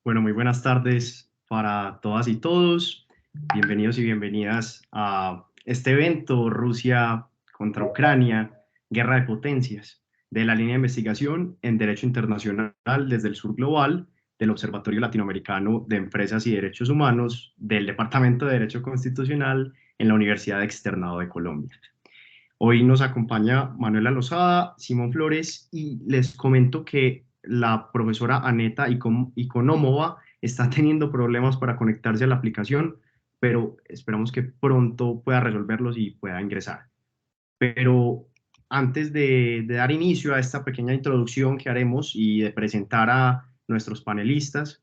Bueno, muy buenas tardes para todas y todos. Bienvenidos y bienvenidas a este evento, Rusia contra Ucrania, Guerra de Potencias, de la línea de investigación en Derecho Internacional desde el Sur Global, del Observatorio Latinoamericano de Empresas y Derechos Humanos, del Departamento de Derecho Constitucional en la Universidad Externado de Colombia. Hoy nos acompaña Manuela Lozada, Simón Flores, y les comento que la profesora Aneta Ikonomova está teniendo problemas para conectarse a la aplicación, pero esperamos que pronto pueda resolverlos y pueda ingresar. Pero antes de dar inicio a esta pequeña introducción que haremos y de presentar a nuestros panelistas,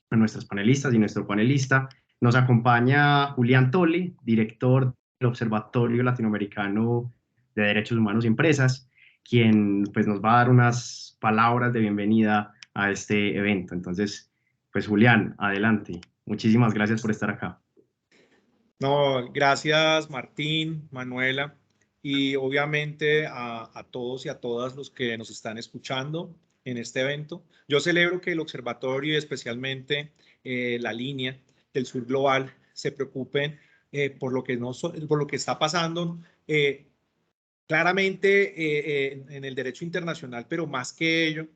a nuestras panelistas y nuestro panelista, nos acompaña Julián Tole, director del Observatorio Latinoamericano de Derechos Humanos y Empresas, quien pues nos va a dar unas palabras de bienvenida a este evento. Entonces, pues Julián, adelante. Muchísimas gracias por estar acá. No, gracias Martín, Manuela, y obviamente a todos y a todas los que nos están escuchando en este evento. Yo celebro que el observatorio y especialmente la línea del Sur Global se preocupen por lo que por lo que está pasando claramente en el derecho internacional, pero más que ello,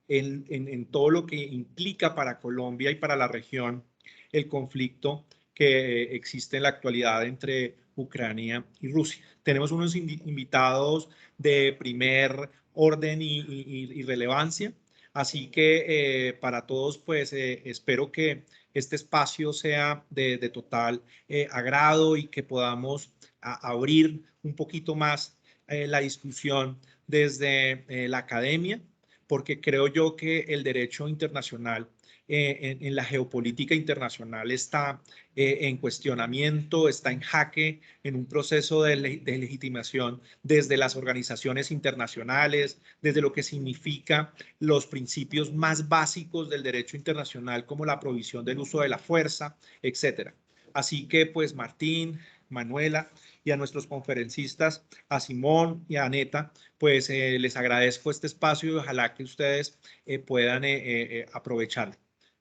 en todo lo que implica para Colombia y para la región el conflicto que existe en la actualidad entre Ucrania y Rusia. Tenemos unos invitados de primer orden y relevancia, así que para todos pues espero que este espacio sea de total agrado y que podamos abrir un poquito más la discusión desde la academia, porque creo yo que el derecho internacional en la geopolítica internacional está en cuestionamiento, está en jaque, en un proceso de legitimación desde las organizaciones internacionales, desde lo que significa los principios más básicos del derecho internacional, como la prohibición del uso de la fuerza, etcétera. Así que, pues, Martín, Manuela y a nuestros conferencistas, a Simón y a Aneta, pues les agradezco este espacio y ojalá que ustedes puedan aprovecharlo.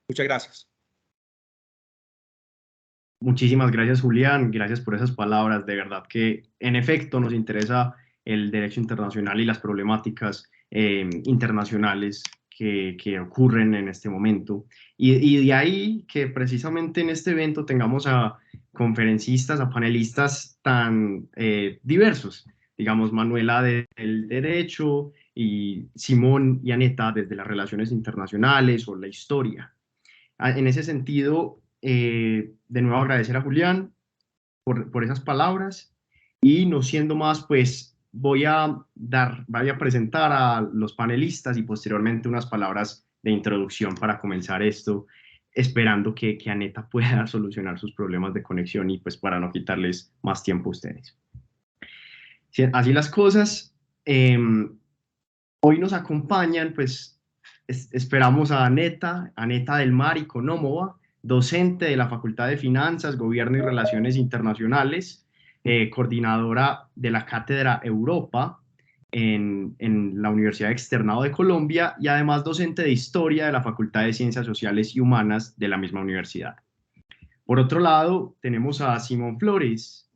Muchas gracias. Muchísimas gracias, Julián. Gracias por esas palabras. De verdad que, en efecto, nos interesa el derecho internacional y las problemáticas internacionales que ocurren en este momento. Y de ahí que precisamente en este evento tengamos a conferencistas, a panelistas tan diversos. Digamos, Manuela del derecho y Simón y Aneta desde las relaciones internacionales o la historia. En ese sentido, de nuevo agradecer a Julián por esas palabras y no siendo más, pues voy a presentar a los panelistas y posteriormente unas palabras de introducción para comenzar esto, esperando que Aneta pueda solucionar sus problemas de conexión y pues para no quitarles más tiempo a ustedes. Así las cosas, hoy nos acompañan, pues esperamos a Aneta del Mar Ikonomova, docente de la Facultad de Finanzas, Gobierno y Relaciones Internacionales, coordinadora de la Cátedra Europa en la Universidad Externado de Colombia y además docente de Historia de la Facultad de Ciencias Sociales y Humanas de la misma universidad. Por otro lado, tenemos a Simón Flores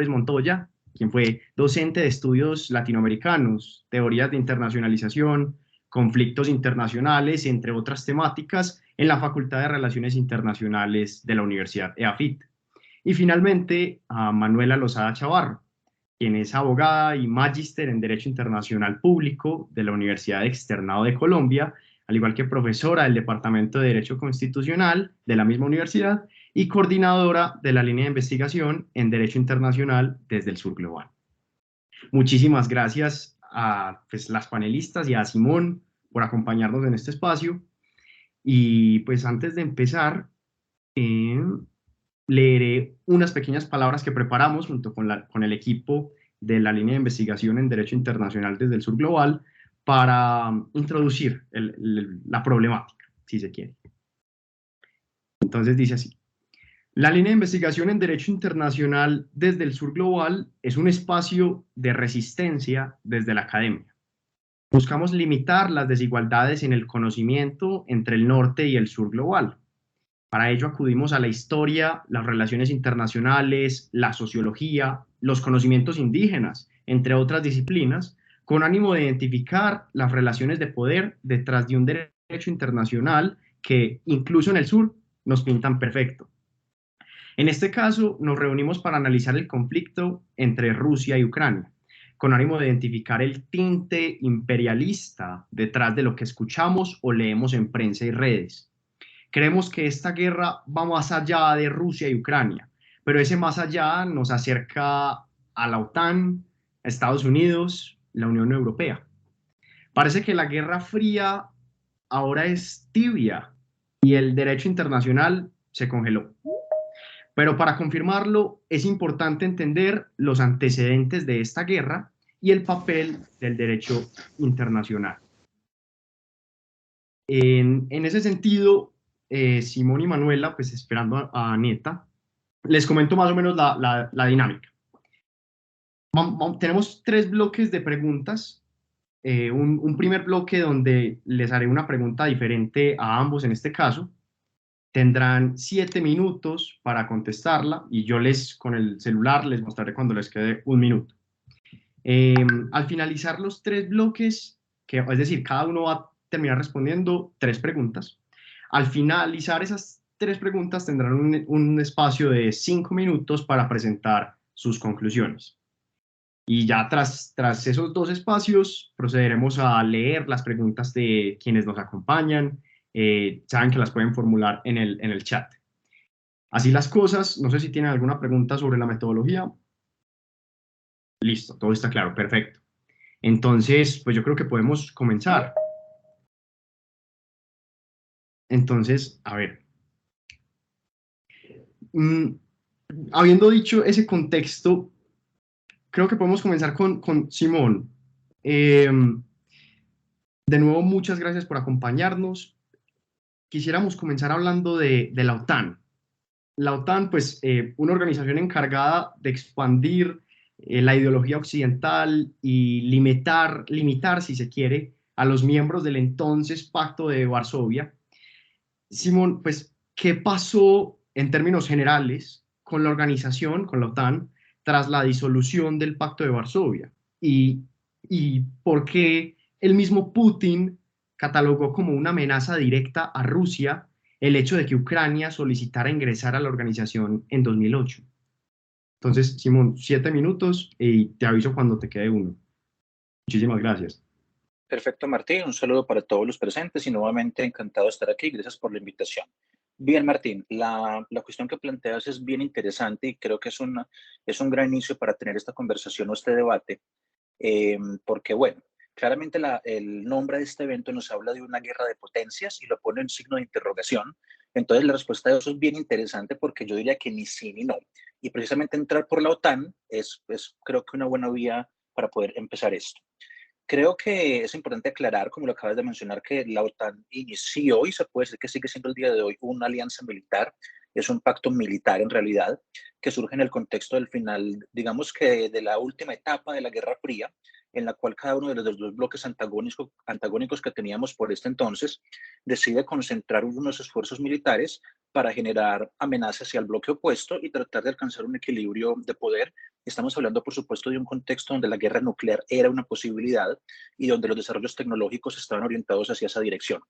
Montoya, quien fue docente de estudios latinoamericanos, teorías de internacionalización, conflictos internacionales, entre otras temáticas, en la Facultad de Relaciones Internacionales de la Universidad EAFIT. Y finalmente, a Manuela Lozada Chavarro, quien es abogada y magíster en Derecho Internacional Público de la Universidad Externado de Colombia, al igual que profesora del Departamento de Derecho Constitucional de la misma universidad y coordinadora de la línea de investigación en Derecho Internacional desde el Sur Global. Muchísimas gracias a pues, las panelistas y a Simón por acompañarnos en este espacio. Y pues antes de empezar, leeré unas pequeñas palabras que preparamos junto con el equipo de la línea de investigación en Derecho Internacional desde el Sur Global para introducir la problemática, si se quiere. Entonces dice así. La línea de investigación en Derecho Internacional desde el Sur Global es un espacio de resistencia desde la academia. Buscamos limitar las desigualdades en el conocimiento entre el norte y el sur global. Para ello acudimos a la historia, las relaciones internacionales, la sociología, los conocimientos indígenas, entre otras disciplinas, con ánimo de identificar las relaciones de poder detrás de un derecho internacional que, incluso en el sur, nos pintan perfecto. En este caso, nos reunimos para analizar el conflicto entre Rusia y Ucrania, con ánimo de identificar el tinte imperialista detrás de lo que escuchamos o leemos en prensa y redes. Creemos que esta guerra va más allá de Rusia y Ucrania, pero ese más allá nos acerca a la OTAN, a Estados Unidos, la Unión Europea. Parece que la Guerra Fría ahora es tibia y el derecho internacional se congeló. Pero para confirmarlo es importante entender los antecedentes de esta guerra y el papel del derecho internacional. En ese sentido, Simón y Manuela, pues esperando a Aneta, les comento más o menos la dinámica. Tenemos 3 bloques de preguntas. Un primer bloque donde les haré una pregunta diferente a ambos en este caso. Tendrán 7 minutos para contestarla y yo con el celular les mostraré cuando les quede 1 minuto. Al finalizar los 3 bloques, es decir, cada uno va a terminar respondiendo 3 preguntas. Al finalizar esas 3 preguntas tendrán un espacio de 5 minutos para presentar sus conclusiones. Y ya tras esos 2 espacios procederemos a leer las preguntas de quienes nos acompañan. Saben que las pueden formular en el chat. Así las cosas, no sé si tienen alguna pregunta sobre la metodología. Listo, todo está claro, perfecto. Entonces, pues yo creo que podemos comenzar. Entonces, a ver. Habiendo dicho ese contexto, creo que podemos comenzar con Simón. De nuevo, muchas gracias por acompañarnos. Quisiéramos comenzar hablando de la OTAN. La OTAN, pues, una organización encargada de expandir la ideología occidental y limitar, si se quiere, a los miembros del entonces Pacto de Varsovia. Simón, pues, ¿qué pasó en términos generales con la organización, con la OTAN, tras la disolución del Pacto de Varsovia? Y por qué el mismo Putin catalogó como una amenaza directa a Rusia el hecho de que Ucrania solicitara ingresar a la organización en 2008? Entonces, Simón, 7 minutos y te aviso cuando te quede uno. Muchísimas gracias. Perfecto, Martín. Un saludo para todos los presentes y nuevamente encantado de estar aquí. Gracias por la invitación. Bien, Martín, la cuestión que planteas es bien interesante y creo que es un gran inicio para tener esta conversación o este debate, porque, bueno, claramente el nombre de este evento nos habla de una guerra de potencias y lo pone en signo de interrogación. Entonces, la respuesta de eso es bien interesante porque yo diría que ni sí ni no. Y precisamente entrar por la OTAN es creo que una buena vía para poder empezar esto. Creo que es importante aclarar, como lo acabas de mencionar, que la OTAN inició y se puede decir que sigue siendo el día de hoy una alianza militar, es un pacto militar en realidad, que surge en el contexto del final, digamos que de la última etapa de la Guerra Fría, en la cual cada uno de los 2 bloques antagónicos que teníamos por este entonces decide concentrar unos esfuerzos militares para generar amenazas hacia el bloque opuesto y tratar de alcanzar un equilibrio de poder. Estamos hablando, por supuesto, de un contexto donde la guerra nuclear era una posibilidad y donde los desarrollos tecnológicos estaban orientados hacia esa dirección.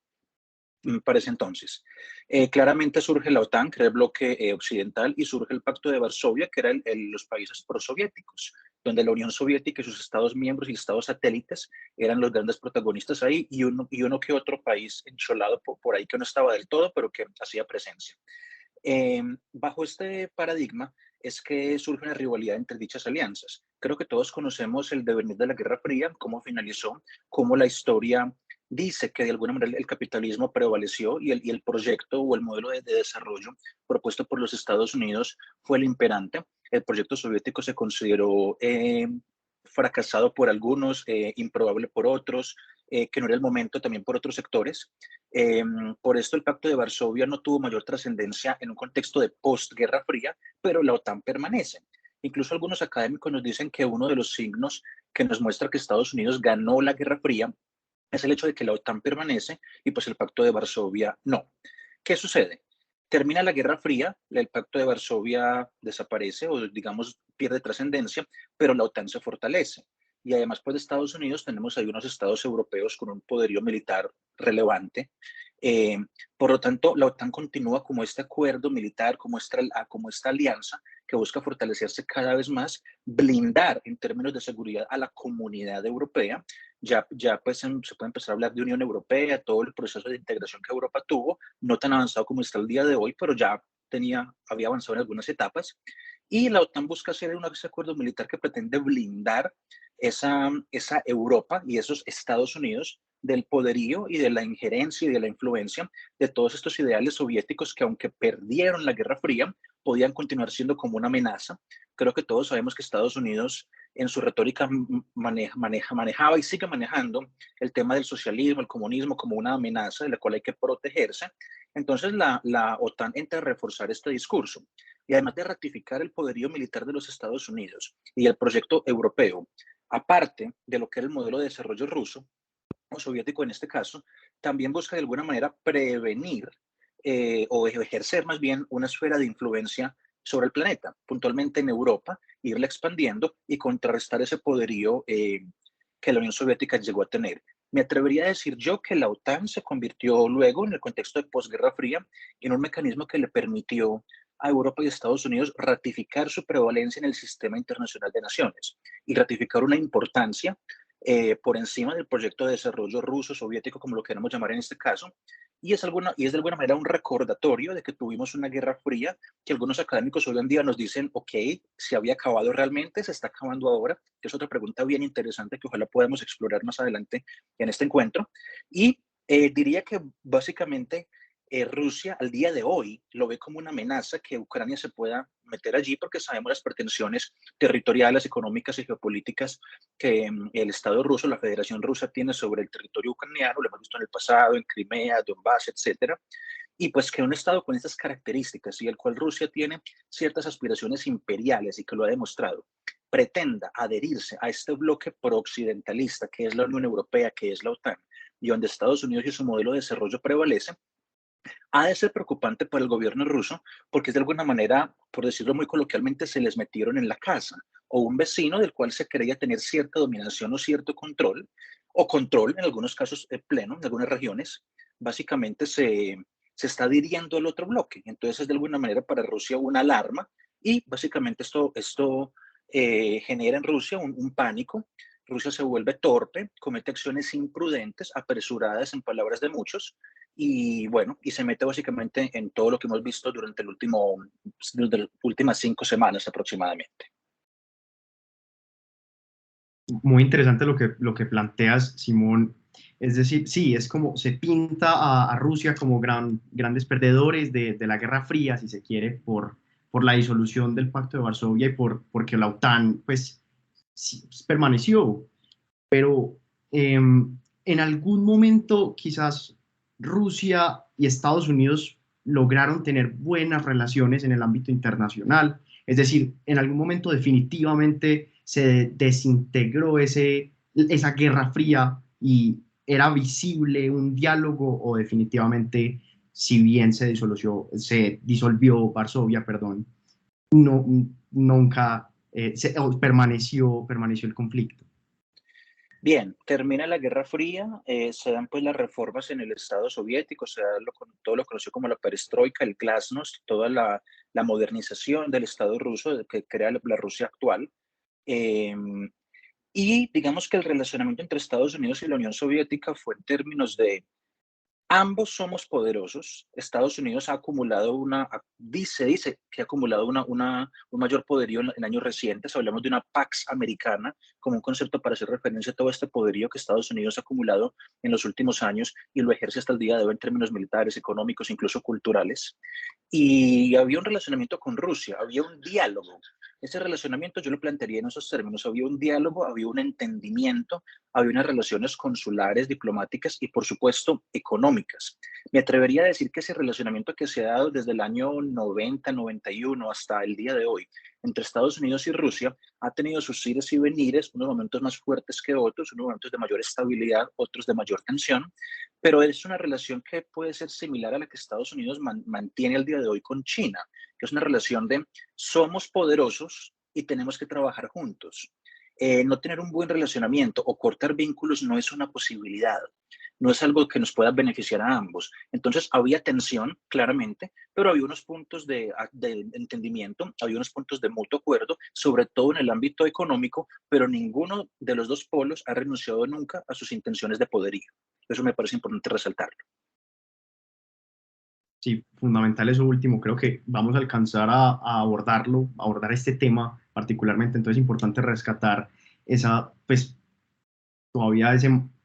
Para ese entonces. Claramente surge la OTAN, que era el bloque occidental, y surge el Pacto de Varsovia, que eran los países prosoviéticos, donde la Unión Soviética y sus estados miembros y estados satélites eran los grandes protagonistas ahí, y uno que otro país encholado por ahí que no estaba del todo, pero que hacía presencia. Bajo este paradigma es que surge una rivalidad entre dichas alianzas. Creo que todos conocemos el devenir de la Guerra Fría, cómo finalizó, cómo la historia dice que de alguna manera el capitalismo prevaleció y el proyecto o el modelo de desarrollo propuesto por los Estados Unidos fue el imperante. El proyecto soviético se consideró fracasado por algunos, improbable por otros, que no era el momento también por otros sectores. Por esto el Pacto de Varsovia no tuvo mayor trascendencia en un contexto de postguerra fría, pero la OTAN permanece. Incluso algunos académicos nos dicen que uno de los signos que nos muestra que Estados Unidos ganó la Guerra Fría es el hecho de que la OTAN permanece y pues el Pacto de Varsovia no. ¿Qué sucede? Termina la Guerra Fría, el Pacto de Varsovia desaparece o digamos pierde trascendencia, pero la OTAN se fortalece. Y además pues de Estados Unidos tenemos ahí unos estados europeos con un poderío militar relevante. Eh, por lo tanto, la OTAN continúa como este acuerdo militar, como esta alianza que busca fortalecerse cada vez más, blindar en términos de seguridad a la comunidad europea. Ya pues se puede empezar a hablar de Unión Europea, todo el proceso de integración que Europa tuvo, no tan avanzado como está el día de hoy, pero ya había avanzado en algunas etapas. Y la OTAN busca hacer ese acuerdo militar que pretende blindar esa Europa y esos Estados Unidos del poderío y de la injerencia y de la influencia de todos estos ideales soviéticos que, aunque perdieron la Guerra Fría, podían continuar siendo como una amenaza. Creo que todos sabemos que Estados Unidos en su retórica manejaba y sigue manejando el tema del socialismo, el comunismo como una amenaza de la cual hay que protegerse. Entonces la OTAN entra a reforzar este discurso y además de ratificar el poderío militar de los Estados Unidos y el proyecto europeo, aparte de lo que era el modelo de desarrollo ruso o soviético en este caso, también busca de alguna manera prevenir o ejercer más bien una esfera de influencia sobre el planeta, puntualmente en Europa, irla expandiendo y contrarrestar ese poderío que la Unión Soviética llegó a tener. Me atrevería a decir yo que la OTAN se convirtió luego, en el contexto de posguerra fría, en un mecanismo que le permitió a Europa y Estados Unidos ratificar su prevalencia en el sistema internacional de naciones y ratificar una importancia por encima del proyecto de desarrollo ruso, soviético, como lo queramos llamar en este caso, y es de alguna manera un recordatorio de que tuvimos una guerra fría que algunos académicos hoy en día nos dicen, ok, ¿se había acabado realmente? ¿Se está acabando ahora? Que es otra pregunta bien interesante que ojalá podamos explorar más adelante en este encuentro. Y diría que básicamente Rusia al día de hoy lo ve como una amenaza que Ucrania se pueda meter allí porque sabemos las pretensiones territoriales, económicas y geopolíticas que el Estado ruso, la Federación Rusa tiene sobre el territorio ucraniano, lo hemos visto en el pasado, en Crimea, Donbass, etcétera. Y pues que un Estado con estas características y el cual Rusia tiene ciertas aspiraciones imperiales y que lo ha demostrado, pretenda adherirse a este bloque prooccidentalista que es la Unión Europea, que es la OTAN, y donde Estados Unidos y su modelo de desarrollo prevalece, ha de ser preocupante para el gobierno ruso porque de alguna manera, por decirlo muy coloquialmente, se les metieron en la casa o un vecino del cual se creía tener cierta dominación o cierto control, o control en algunos casos pleno, en algunas regiones, básicamente se está adhiriendo al otro bloque. Entonces es de alguna manera para Rusia una alarma y básicamente esto genera en Rusia un pánico. Rusia se vuelve torpe, comete acciones imprudentes, apresuradas en palabras de muchos, y bueno, y se mete básicamente en todo lo que hemos visto durante las últimas 5 semanas aproximadamente. Muy interesante lo que planteas, Simón. Es decir, sí, es como se pinta a Rusia como grandes perdedores de la Guerra Fría, si se quiere, por la disolución del Pacto de Varsovia y porque la OTAN, pues, sí, permaneció. Pero en algún momento quizás Rusia y Estados Unidos lograron tener buenas relaciones en el ámbito internacional. Es decir, en algún momento definitivamente se desintegró esa guerra fría y era visible un diálogo o definitivamente, si bien se disolvió Varsovia, perdón, no, nunca permaneció el conflicto. Bien, termina la Guerra Fría, se dan pues las reformas en el Estado soviético, se da todo lo conocido como la perestroika, el glasnost, toda la modernización del Estado ruso que crea la Rusia actual. Eh, y digamos que el relacionamiento entre Estados Unidos y la Unión Soviética fue en términos de ambos somos poderosos. Estados Unidos ha acumulado dice que ha acumulado un mayor poderío en años recientes. Hablamos de una Pax Americana como un concepto para hacer referencia a todo este poderío que Estados Unidos ha acumulado en los últimos años y lo ejerce hasta el día de hoy en términos militares, económicos, incluso culturales. Y había un relacionamiento con Rusia, había un diálogo Ese relacionamiento yo lo plantearía en esos términos. Había un diálogo, había un entendimiento, había unas relaciones consulares, diplomáticas y, por supuesto, económicas. Me atrevería a decir que ese relacionamiento que se ha dado desde el año 90, 91 hasta el día de hoy entre Estados Unidos y Rusia ha tenido sus ires y venires, unos momentos más fuertes que otros, unos momentos de mayor estabilidad, otros de mayor tensión, pero es una relación que puede ser similar a la que Estados Unidos mantiene al día de hoy con China, que es una relación de somos poderosos y tenemos que trabajar juntos. No tener un buen relacionamiento o cortar vínculos no es una posibilidad, no es algo que nos pueda beneficiar a ambos. Entonces había tensión, claramente, pero había unos puntos de entendimiento, había unos puntos de mutuo acuerdo, sobre todo en el ámbito económico, pero ninguno de los dos polos ha renunciado nunca a sus intenciones de poderío. Eso me parece importante resaltarlo. Sí, fundamental eso último. Creo que vamos a alcanzar a abordarlo, a abordar este tema particularmente. Entonces es importante rescatar esa, pues todavía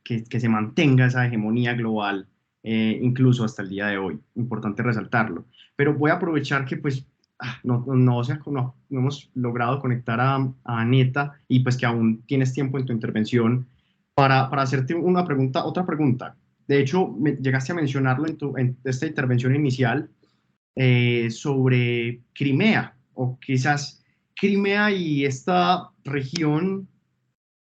que se mantenga esa hegemonía global, incluso hasta el día de hoy. Importante resaltarlo. Pero voy a aprovechar que pues no hemos logrado conectar a Aneta y pues que aún tienes tiempo en tu intervención para hacerte una pregunta, otra pregunta. De hecho, llegaste a mencionarlo en esta intervención inicial sobre Crimea, o quizás Crimea y esta región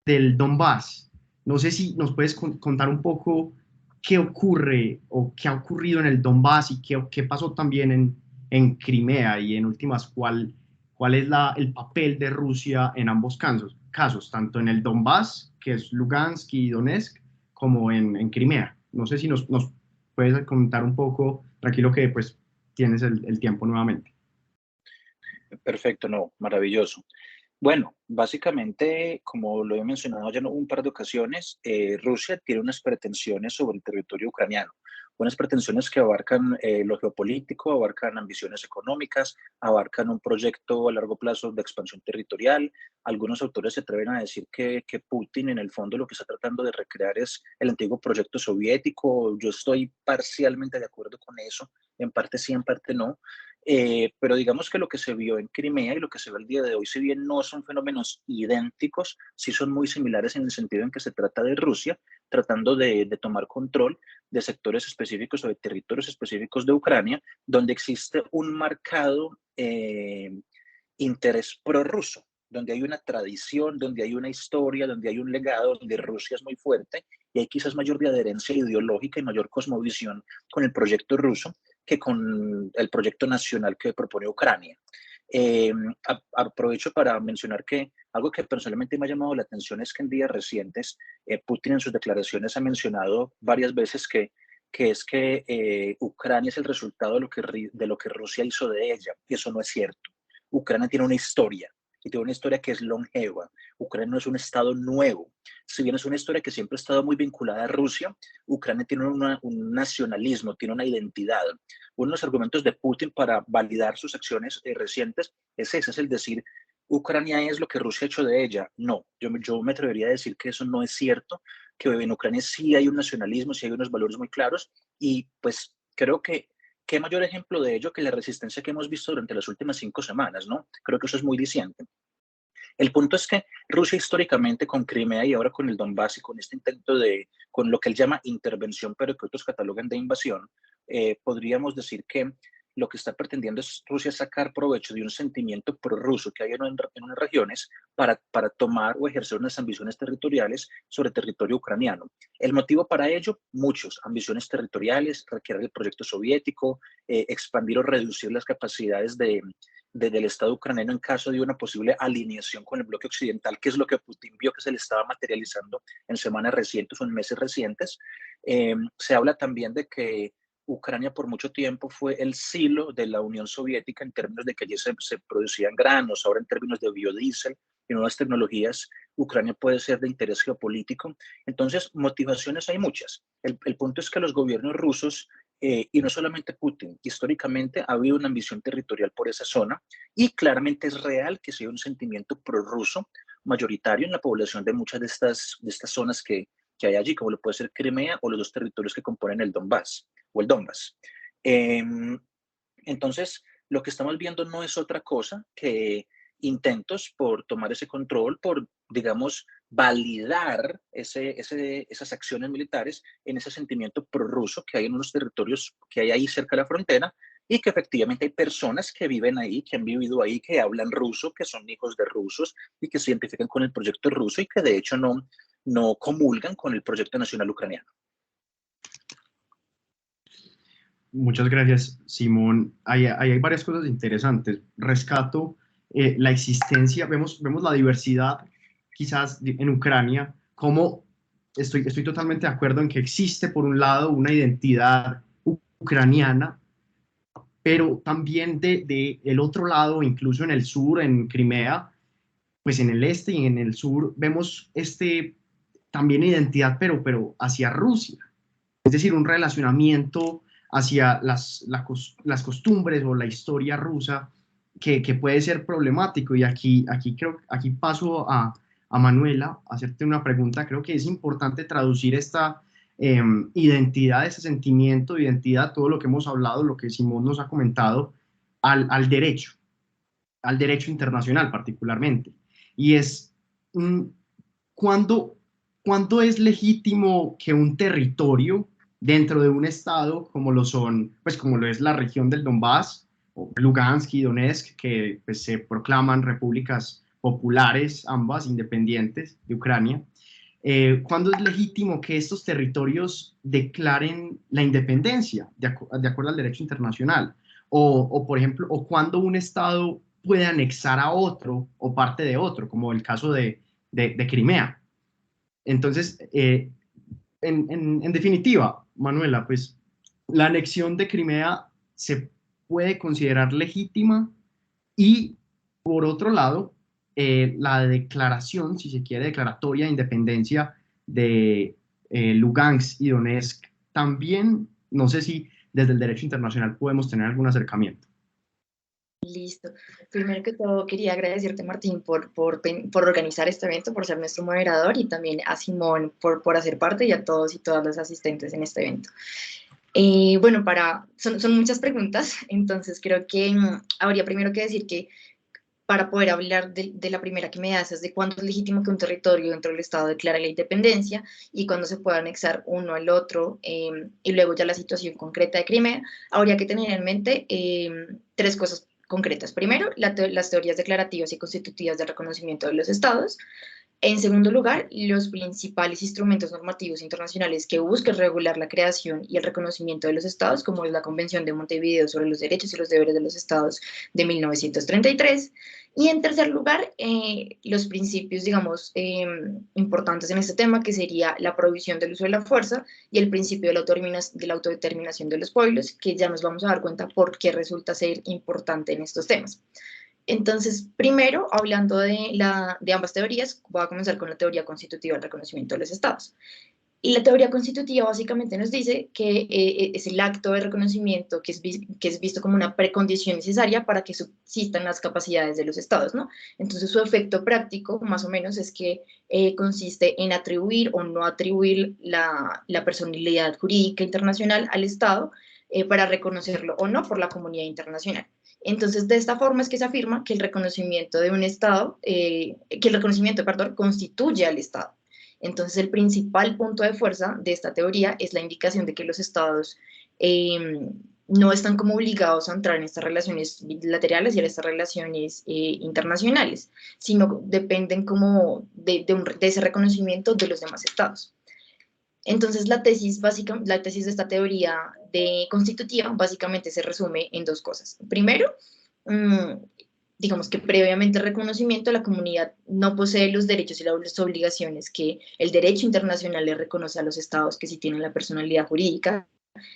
del Donbass. No sé si nos puedes contar un poco qué ocurre o qué ha ocurrido en el Donbass y qué pasó también en Crimea y en últimas cuál es el papel de Rusia en ambos casos, tanto en el Donbass, que es Lugansk y Donetsk, como en Crimea. No sé si nos puedes contar un poco, tranquilo que pues tienes el tiempo nuevamente. Perfecto, no, maravilloso. Bueno, básicamente, como lo he mencionado ya en un par de ocasiones, Rusia tiene unas pretensiones sobre el territorio ucraniano, unas pretensiones que abarcan lo geopolítico, abarcan ambiciones económicas, abarcan un proyecto a largo plazo de expansión territorial. Algunos autores se atreven a decir que Putin en el fondo lo que está tratando de recrear es el antiguo proyecto soviético. Yo estoy parcialmente de acuerdo con eso, en parte sí, en parte no. Pero digamos que lo que se vio en Crimea y lo que se ve el día de hoy, si bien no son fenómenos idénticos, sí son muy similares en el sentido en que se trata de Rusia tratando de tomar control de sectores específicos o de territorios específicos de Ucrania, donde existe un marcado interés prorruso, donde hay una tradición, donde hay una historia, donde hay un legado, donde Rusia es muy fuerte y hay quizás mayor de adherencia ideológica y mayor cosmovisión con el proyecto ruso que con el proyecto nacional que propone Ucrania. Aprovecho para mencionar que algo que personalmente me ha llamado la atención es que en días recientes Putin en sus declaraciones ha mencionado varias veces que Ucrania es el resultado de lo que Rusia hizo de ella, y eso no es cierto. Ucrania tiene una historia, y tiene una historia que es longeva. Ucrania no es un estado nuevo. Si bien es una historia que siempre ha estado muy vinculada a Rusia, Ucrania tiene un nacionalismo, tiene una identidad. Uno de los argumentos de Putin para validar sus acciones recientes es ese, es el decir, Ucrania es lo que Rusia ha hecho de ella. No, yo me atrevería a decir que eso no es cierto, que en Ucrania sí hay un nacionalismo, sí hay unos valores muy claros, y pues creo que qué mayor ejemplo de ello que la resistencia que hemos visto durante las últimas 5 semanas, ¿no? Creo que eso es muy diciente. El punto es que Rusia históricamente con Crimea y ahora con el Donbass y con este intento con lo que él llama intervención, pero que otros catalogan de invasión, podríamos decir que lo que está pretendiendo es Rusia sacar provecho de un sentimiento prorruso que hay en unas regiones para tomar o ejercer unas ambiciones territoriales sobre territorio ucraniano. El motivo para ello, muchos, ambiciones territoriales, requerir el proyecto soviético, expandir o reducir las capacidades del Estado ucraniano en caso de una posible alineación con el bloque occidental, que es lo que Putin vio que se le estaba materializando en semanas recientes o en meses recientes. Se habla también de que Ucrania por mucho tiempo fue el silo de la Unión Soviética en términos de que allí se producían granos, ahora en términos de biodiesel y nuevas tecnologías, Ucrania puede ser de interés geopolítico. Entonces, motivaciones hay muchas. El punto es que los gobiernos rusos y no solamente Putin, históricamente ha habido una ambición territorial por esa zona y claramente es real que sea un sentimiento prorruso mayoritario en la población de muchas de estas zonas que hay allí, como lo puede ser Crimea o los dos territorios que componen el Donbass o el Donbass. Entonces, lo que estamos viendo no es otra cosa que intentos por tomar ese control, por, digamos, validar esas acciones militares en ese sentimiento prorruso que hay en unos territorios que hay ahí cerca de la frontera, y que efectivamente hay personas que viven ahí, que han vivido ahí, que hablan ruso, que son hijos de rusos y que se identifican con el proyecto ruso y que de hecho no comulgan con el proyecto nacional ucraniano. Muchas gracias, Simón. Ahí hay varias cosas interesantes. Rescato la existencia, vemos la diversidad quizás en Ucrania, como estoy totalmente de acuerdo en que existe por un lado una identidad ucraniana, pero también de el otro lado, incluso en el sur, en Crimea, pues en el este y en el sur, vemos también identidad, pero hacia Rusia. Es decir, un relacionamiento hacia las costumbres o la historia rusa que puede ser problemático. Y aquí paso a Manuela a hacerte una pregunta. Creo que es importante traducir esta identidad, ese sentimiento de identidad, todo lo que hemos hablado, lo que Simón nos ha comentado, al derecho internacional particularmente. Y es, ¿cuándo es legítimo que un territorio dentro de un estado como como lo es la región del Donbass, o Lugansk y Donetsk, que pues, se proclaman repúblicas populares, ambas independientes de Ucrania, ¿cuándo es legítimo que estos territorios declaren la independencia de acuerdo al derecho internacional? Por ejemplo, o cuándo un estado puede anexar a otro o parte de otro, como el caso de Crimea. Entonces, en definitiva, Manuela, pues la anexión de Crimea se puede considerar legítima y, por otro lado, la declaración, si se quiere, declaratoria de independencia de Lugansk y Donetsk, también, no sé si desde el derecho internacional podemos tener algún acercamiento. Listo. Primero que todo, quería agradecerte, Martín, por organizar este evento, por ser nuestro moderador, y también a Simón por hacer parte, y a todos y todas los asistentes en este evento. Bueno, son muchas preguntas, entonces creo que habría primero que decir que para poder hablar de la primera que me haces, de cuándo es legítimo que un territorio dentro del Estado declare la independencia y cuándo se puede anexar uno al otro, y luego ya la situación concreta de Crimea, habría que tener en mente tres cosas concretas. Primero, las teorías declarativas y constitutivas de reconocimiento de los estados. En segundo lugar, los principales instrumentos normativos internacionales que buscan regular la creación y el reconocimiento de los estados, como es la Convención de Montevideo sobre los derechos y los deberes de los estados de 1933. Y en tercer lugar, los principios, digamos, importantes en este tema, que sería la prohibición del uso de la fuerza y el principio de la autodeterminación de los pueblos, que ya nos vamos a dar cuenta por qué resulta ser importante en estos temas. Entonces, primero, hablando de ambas teorías, voy a comenzar con la teoría constitutiva del reconocimiento de los estados. Y la teoría constitutiva básicamente nos dice que es el acto de reconocimiento que es visto como una precondición necesaria para que subsistan las capacidades de los estados, ¿no? Entonces, su efecto práctico, más o menos, es que consiste en atribuir o no atribuir la personalidad jurídica internacional al Estado para reconocerlo o no por la comunidad internacional. Entonces, de esta forma es que se afirma que el reconocimiento de un Estado, constituye al Estado. Entonces, el principal punto de fuerza de esta teoría es la indicación de que los Estados no están como obligados a entrar en estas relaciones bilaterales y en estas relaciones internacionales, sino dependen como de ese reconocimiento de los demás Estados. Entonces, la tesis de esta teoría constitutiva básicamente se resume en dos cosas. Primero, digamos que previamente el reconocimiento, la comunidad no posee los derechos y las obligaciones que el derecho internacional le reconoce a los estados que sí tienen la personalidad jurídica,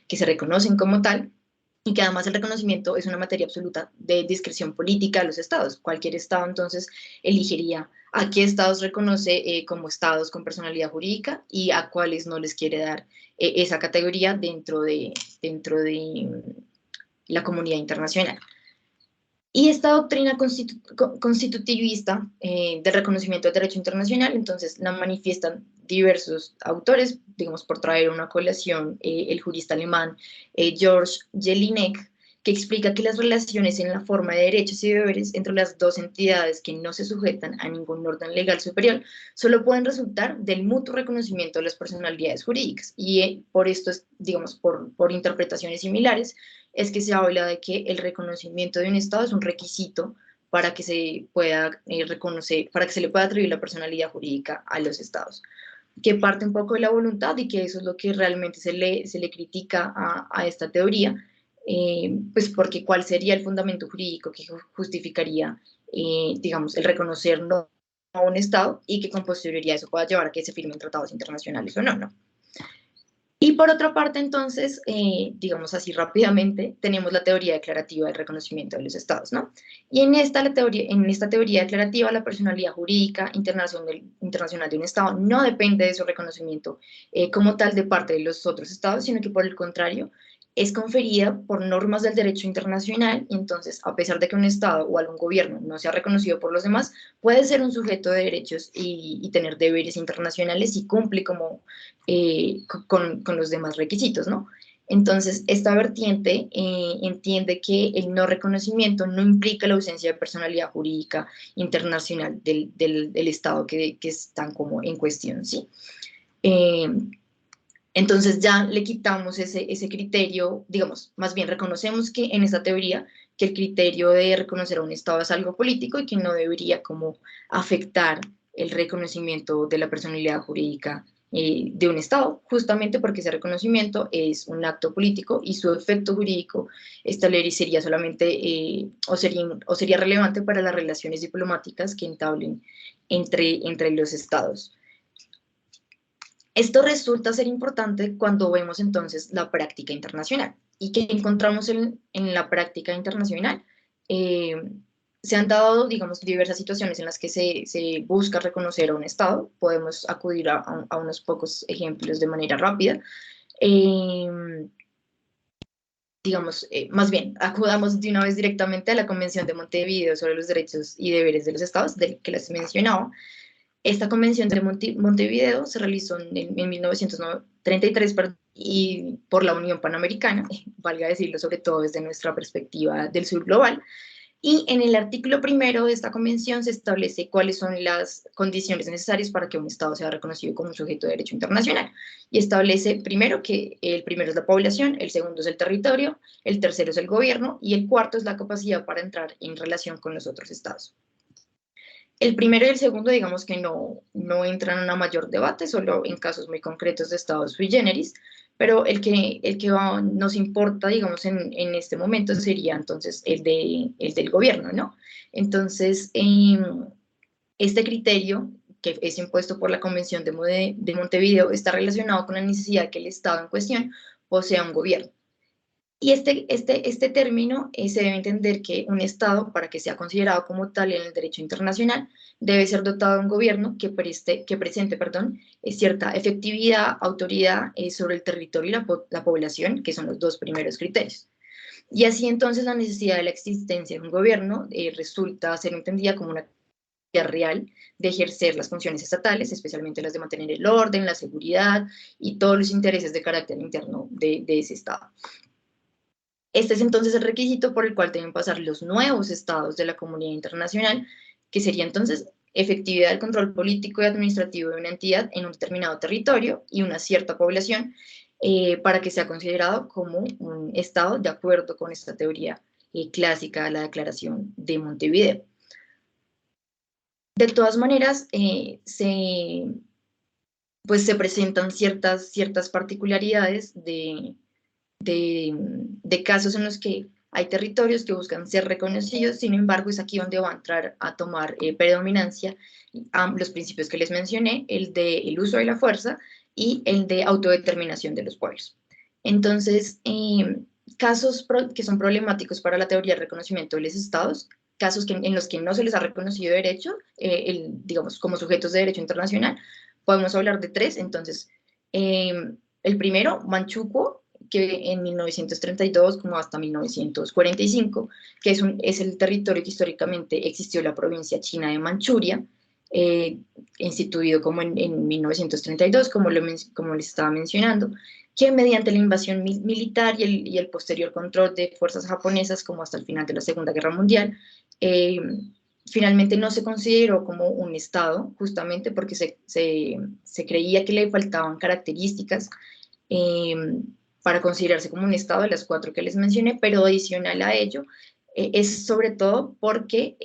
que se reconocen como tal, y que además el reconocimiento es una materia absoluta de discreción política de los estados. Cualquier estado entonces elegiría a qué estados reconoce como estados con personalidad jurídica y a cuáles no les quiere dar esa categoría dentro de la comunidad internacional. Y esta doctrina constitutivista del reconocimiento del derecho internacional, entonces la manifiestan diversos autores, digamos por traer una colación, el jurista alemán George Jelinek, que explica que las relaciones en la forma de derechos y deberes entre las dos entidades que no se sujetan a ningún orden legal superior solo pueden resultar del mutuo reconocimiento de las personalidades jurídicas. Y por esto, digamos, por interpretaciones similares, es que se habla de que el reconocimiento de un Estado es un requisito para que se pueda reconocer, para que se le pueda atribuir la personalidad jurídica a los Estados, que parte un poco de la voluntad y que eso es lo que realmente se le critica a esta teoría, pues porque ¿cuál sería el fundamento jurídico que justificaría, digamos, el reconocerlo a un Estado y que con posterioridad eso pueda llevar a que se firmen tratados internacionales o no, ¿no? Y por otra parte, entonces, digamos así rápidamente, tenemos la teoría declarativa del reconocimiento de los Estados, ¿no? Y en esta teoría declarativa, la personalidad jurídica internacional de un Estado no depende de su reconocimiento como tal de parte de los otros Estados, sino que por el contrario, es conferida por normas del derecho internacional, y entonces, a pesar de que un Estado o algún gobierno no sea reconocido por los demás, puede ser un sujeto de derechos y tener deberes internacionales y cumple como con los demás requisitos, ¿no? Entonces, esta vertiente entiende que el no reconocimiento no implica la ausencia de personalidad jurídica internacional del Estado que están como en cuestión, ¿sí? Entonces ya le quitamos ese criterio, digamos, más bien reconocemos que en esta teoría que el criterio de reconocer a un Estado es algo político y que no debería como afectar el reconocimiento de la personalidad jurídica de un Estado, justamente porque ese reconocimiento es un acto político y su efecto jurídico establecería solamente o sería relevante para las relaciones diplomáticas que entablen entre los Estados. Esto resulta ser importante cuando vemos entonces la práctica internacional. ¿Y qué encontramos en la práctica internacional? Se han dado, digamos, diversas situaciones en las que se busca reconocer a un Estado. Podemos acudir a unos pocos ejemplos de manera rápida. Digamos, más bien, acudamos de una vez directamente a la Convención de Montevideo sobre los derechos y deberes de los Estados, del que les mencionaba. Esta convención de Montevideo se realizó en 1933 y por la Unión Panamericana, valga decirlo, sobre todo desde nuestra perspectiva del sur global. Y en el artículo primero de esta convención se establece cuáles son las condiciones necesarias para que un Estado sea reconocido como un sujeto de derecho internacional. Y establece primero que el primero es la población, el segundo es el territorio, el tercero es el gobierno y el cuarto es la capacidad para entrar en relación con los otros Estados. El primero y el segundo, digamos que no entran en un mayor debate, solo en casos muy concretos de estados sui generis, pero el que nos importa, digamos, en este momento sería entonces el del gobierno, ¿no? Entonces, este criterio que es impuesto por la Convención de Montevideo está relacionado con la necesidad de que el Estado en cuestión posea un gobierno. Y este término se debe entender que un Estado, para que sea considerado como tal en el derecho internacional, debe ser dotado de un gobierno que presente cierta efectividad, autoridad sobre el territorio y la población, que son los dos primeros criterios. Y así entonces la necesidad de la existencia de un gobierno resulta ser entendida como una capacidad real de ejercer las funciones estatales, especialmente las de mantener el orden, la seguridad y todos los intereses de carácter interno de ese Estado. Este es entonces el requisito por el cual deben pasar los nuevos estados de la comunidad internacional, que sería entonces efectividad del control político y administrativo de una entidad en un determinado territorio y una cierta población para que sea considerado como un estado de acuerdo con esta teoría clásica de la Declaración de Montevideo. De todas maneras, se presentan ciertas particularidades de casos en los que hay territorios que buscan ser reconocidos, sin embargo es aquí donde va a entrar a tomar predominancia los principios que les mencioné, el del uso de la fuerza y el de autodeterminación de los pueblos. Entonces, casos que son problemáticos para la teoría del reconocimiento de los estados, casos en los que no se les ha reconocido derecho, digamos, como sujetos de derecho internacional, podemos hablar de tres. Entonces, el primero, Manchukuo, que en 1932 como hasta 1945, que es el territorio que históricamente existió la provincia china de Manchuria, instituido como en 1932, como les estaba mencionando, que mediante la invasión militar y el posterior control de fuerzas japonesas, como hasta el final de la Segunda Guerra Mundial, finalmente no se consideró como un Estado, justamente porque se creía que le faltaban características para considerarse como un Estado, de las 4 que les mencioné, pero adicional a ello, es sobre todo porque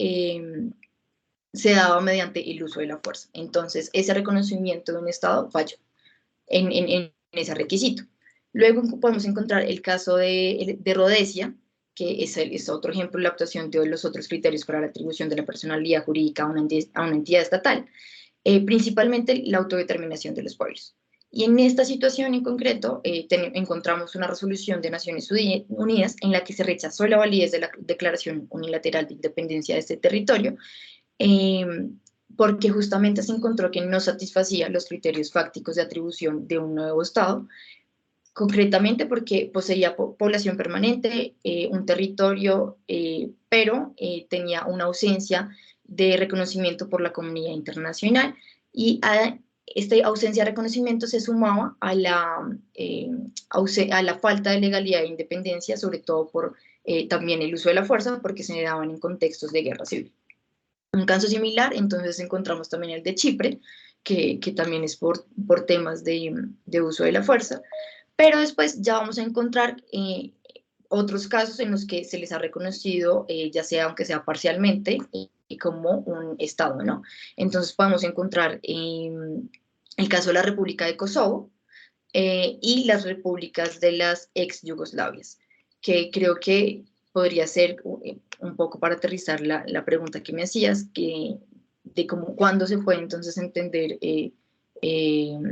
se daba mediante el uso de la fuerza. Entonces, ese reconocimiento de un Estado falló en ese requisito. Luego podemos encontrar el caso de Rhodesia, que es otro ejemplo de la actuación de los otros criterios para la atribución de la personalidad jurídica a una entidad estatal, principalmente la autodeterminación de los pueblos. Y en esta situación en concreto encontramos una resolución de Naciones Unidas en la que se rechazó la validez de la declaración unilateral de independencia de este territorio, porque justamente se encontró que no satisfacía los criterios fácticos de atribución de un nuevo Estado, concretamente porque poseía población permanente, un territorio, pero tenía una ausencia de reconocimiento por la comunidad internacional, y a esta ausencia de reconocimiento se sumaba a la falta de legalidad e independencia, sobre todo por también el uso de la fuerza, porque se daban en contextos de guerra civil. Un caso similar, entonces encontramos también el de Chipre, que también es por temas de uso de la fuerza, pero después ya vamos a encontrar otros casos en los que se les ha reconocido, ya sea aunque sea parcialmente, como un Estado, ¿no? Entonces podemos encontrar el caso de la República de Kosovo y las repúblicas de las ex Yugoslavias, que creo que podría ser un poco para aterrizar la pregunta que me hacías, de cómo, cuándo se puede entonces entender ese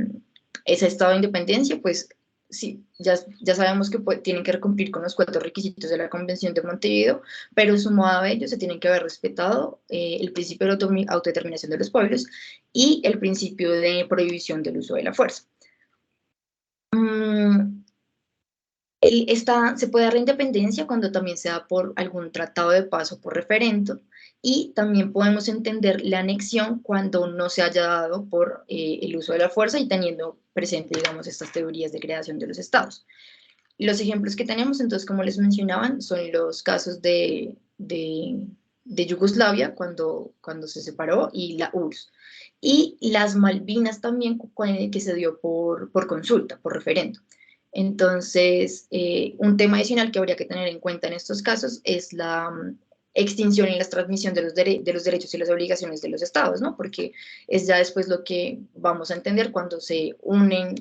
estado de independencia. Pues sí, ya sabemos que tienen que cumplir con los 4 requisitos de la Convención de Montevideo, pero sumado a ello se tienen que haber respetado el principio de autodeterminación de los pueblos y el principio de prohibición del uso de la fuerza. Se puede dar la independencia cuando también se da por algún tratado de paz o por referendo, y también podemos entender la anexión cuando no se haya dado por el uso de la fuerza y teniendo presente, digamos, estas teorías de creación de los estados. Los ejemplos que tenemos, entonces, como les mencionaban, son los casos de Yugoslavia cuando se separó, y la URSS. Y las Malvinas también, que se dio por consulta, por referendo. Entonces, un tema adicional que habría que tener en cuenta en estos casos es la extinción y la transmisión de los derechos y las obligaciones de los estados, ¿no? Porque es ya después lo que vamos a entender cuando se unen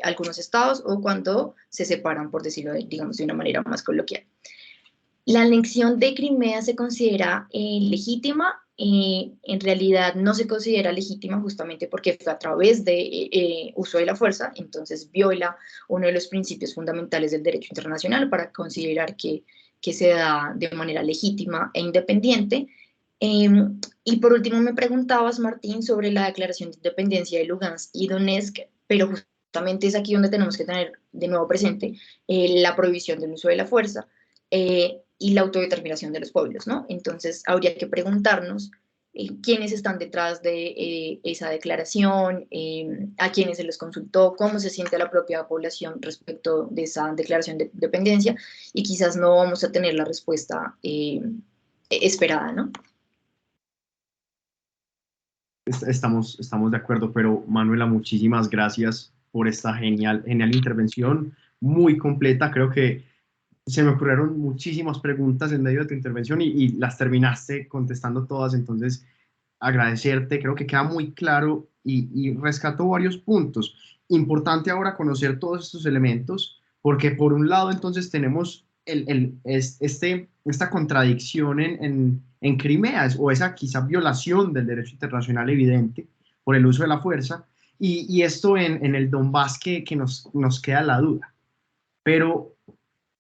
algunos estados o cuando se separan, por decirlo, digamos, de una manera más coloquial. La anexión de Crimea se considera legítima. En realidad no se considera legítima justamente porque fue a través de uso de la fuerza, entonces viola uno de los principios fundamentales del derecho internacional para considerar que se da de manera legítima e independiente. Y por último me preguntabas, Martín, sobre la declaración de independencia de Lugansk y Donetsk, pero justamente es aquí donde tenemos que tener de nuevo presente la prohibición del uso de la fuerza y la autodeterminación de los pueblos, ¿no? Entonces habría que preguntarnos quiénes están detrás de esa declaración, a quiénes se les consultó, cómo se siente la propia población respecto de esa declaración de independencia, y quizás no vamos a tener la respuesta esperada, ¿no? Estamos de acuerdo, pero Manuela, muchísimas gracias por esta genial intervención, muy completa. Creo que se me ocurrieron muchísimas preguntas en medio de tu intervención y las terminaste contestando todas, entonces agradecerte, creo que queda muy claro y rescato varios puntos. Importante ahora conocer todos estos elementos, porque por un lado entonces tenemos esta contradicción en Crimea, o esa quizá violación del derecho internacional evidente por el uso de la fuerza, y esto en el Donbass que nos queda la duda.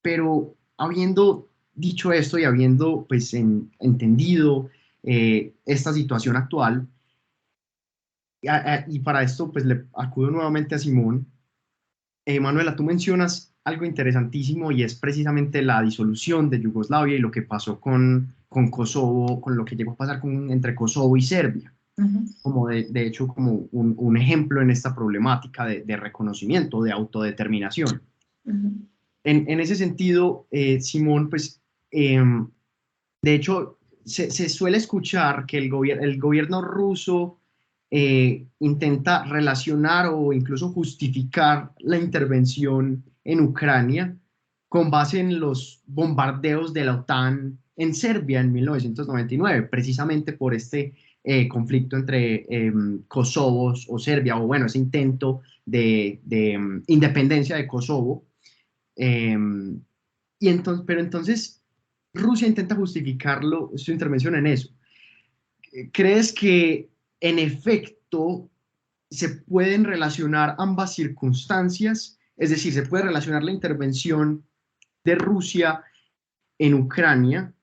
Pero habiendo dicho esto y habiendo pues entendido esta situación actual, y para esto pues le acudo nuevamente a Simón. Manuela, tú mencionas algo interesantísimo y es precisamente la disolución de Yugoslavia y lo que pasó con Kosovo, con lo que llegó a pasar entre Kosovo y Serbia, como de hecho como un ejemplo en esta problemática de reconocimiento, de autodeterminación. En ese sentido, Simón, pues, de hecho, se suele escuchar que el gobierno ruso intenta relacionar o incluso justificar la intervención en Ucrania con base en los bombardeos de la OTAN en Serbia en 1999, precisamente por este conflicto entre Kosovo o Serbia, o bueno, ese intento de independencia de Kosovo. Pero entonces Rusia intenta justificarlo, su intervención en eso. ¿Crees que en efecto se pueden relacionar ambas circunstancias? Es decir, se puede relacionar la intervención de Rusia en Ucrania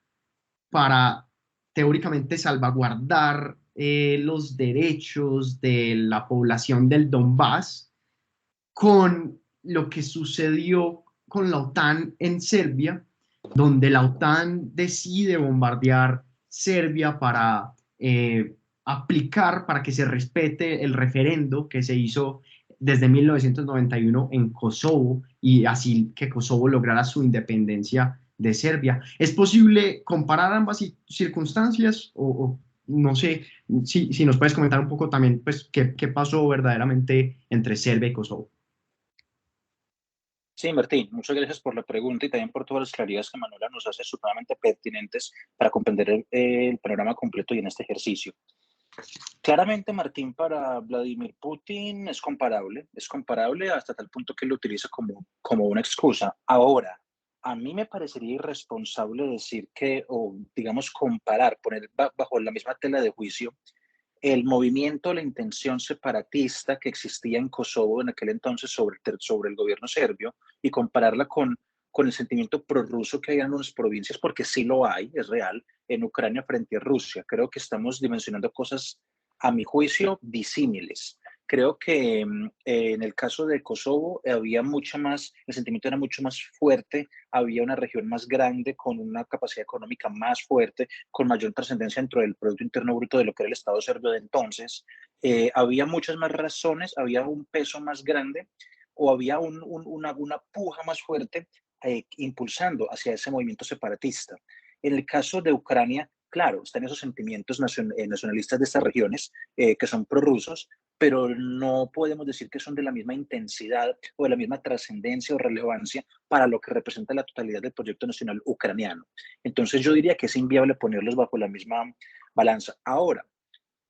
para teóricamente salvaguardar los derechos de la población del Donbass con lo que sucedió con la OTAN en Serbia, donde la OTAN decide bombardear Serbia para aplicar, para que se respete el referendo que se hizo desde 1991 en Kosovo y así que Kosovo lograra su independencia de Serbia. ¿Es posible comparar ambas circunstancias o no sé si nos puedes comentar un poco también pues qué pasó verdaderamente entre Serbia y Kosovo? Sí, Martín, muchas gracias por la pregunta y también por todas las claridades que Manuela nos hace supremamente pertinentes para comprender el panorama completo y en este ejercicio. Claramente, Martín, para Vladimir Putin es comparable hasta tal punto que lo utiliza como una excusa. Ahora, a mí me parecería irresponsable decir que, o digamos, comparar, poner bajo la misma tela de juicio el movimiento, la intención separatista que existía en Kosovo en aquel entonces sobre el gobierno serbio y compararla con el sentimiento prorruso que hay en algunas provincias, porque sí lo hay, es real, en Ucrania frente a Rusia. Creo que estamos dimensionando cosas, a mi juicio, disímiles. Creo que en el caso de Kosovo había mucha más, el sentimiento era mucho más fuerte, había una región más grande con una capacidad económica más fuerte, con mayor trascendencia dentro del Producto Interno Bruto de lo que era el Estado serbio de entonces. Había muchas más razones, había un peso más grande o había una puja más fuerte impulsando hacia ese movimiento separatista. En el caso de Ucrania, claro, están esos sentimientos nacionalistas de estas regiones que son prorrusos, pero no podemos decir que son de la misma intensidad o de la misma trascendencia o relevancia para lo que representa la totalidad del proyecto nacional ucraniano. Entonces yo diría que es inviable ponerlos bajo la misma balanza. Ahora,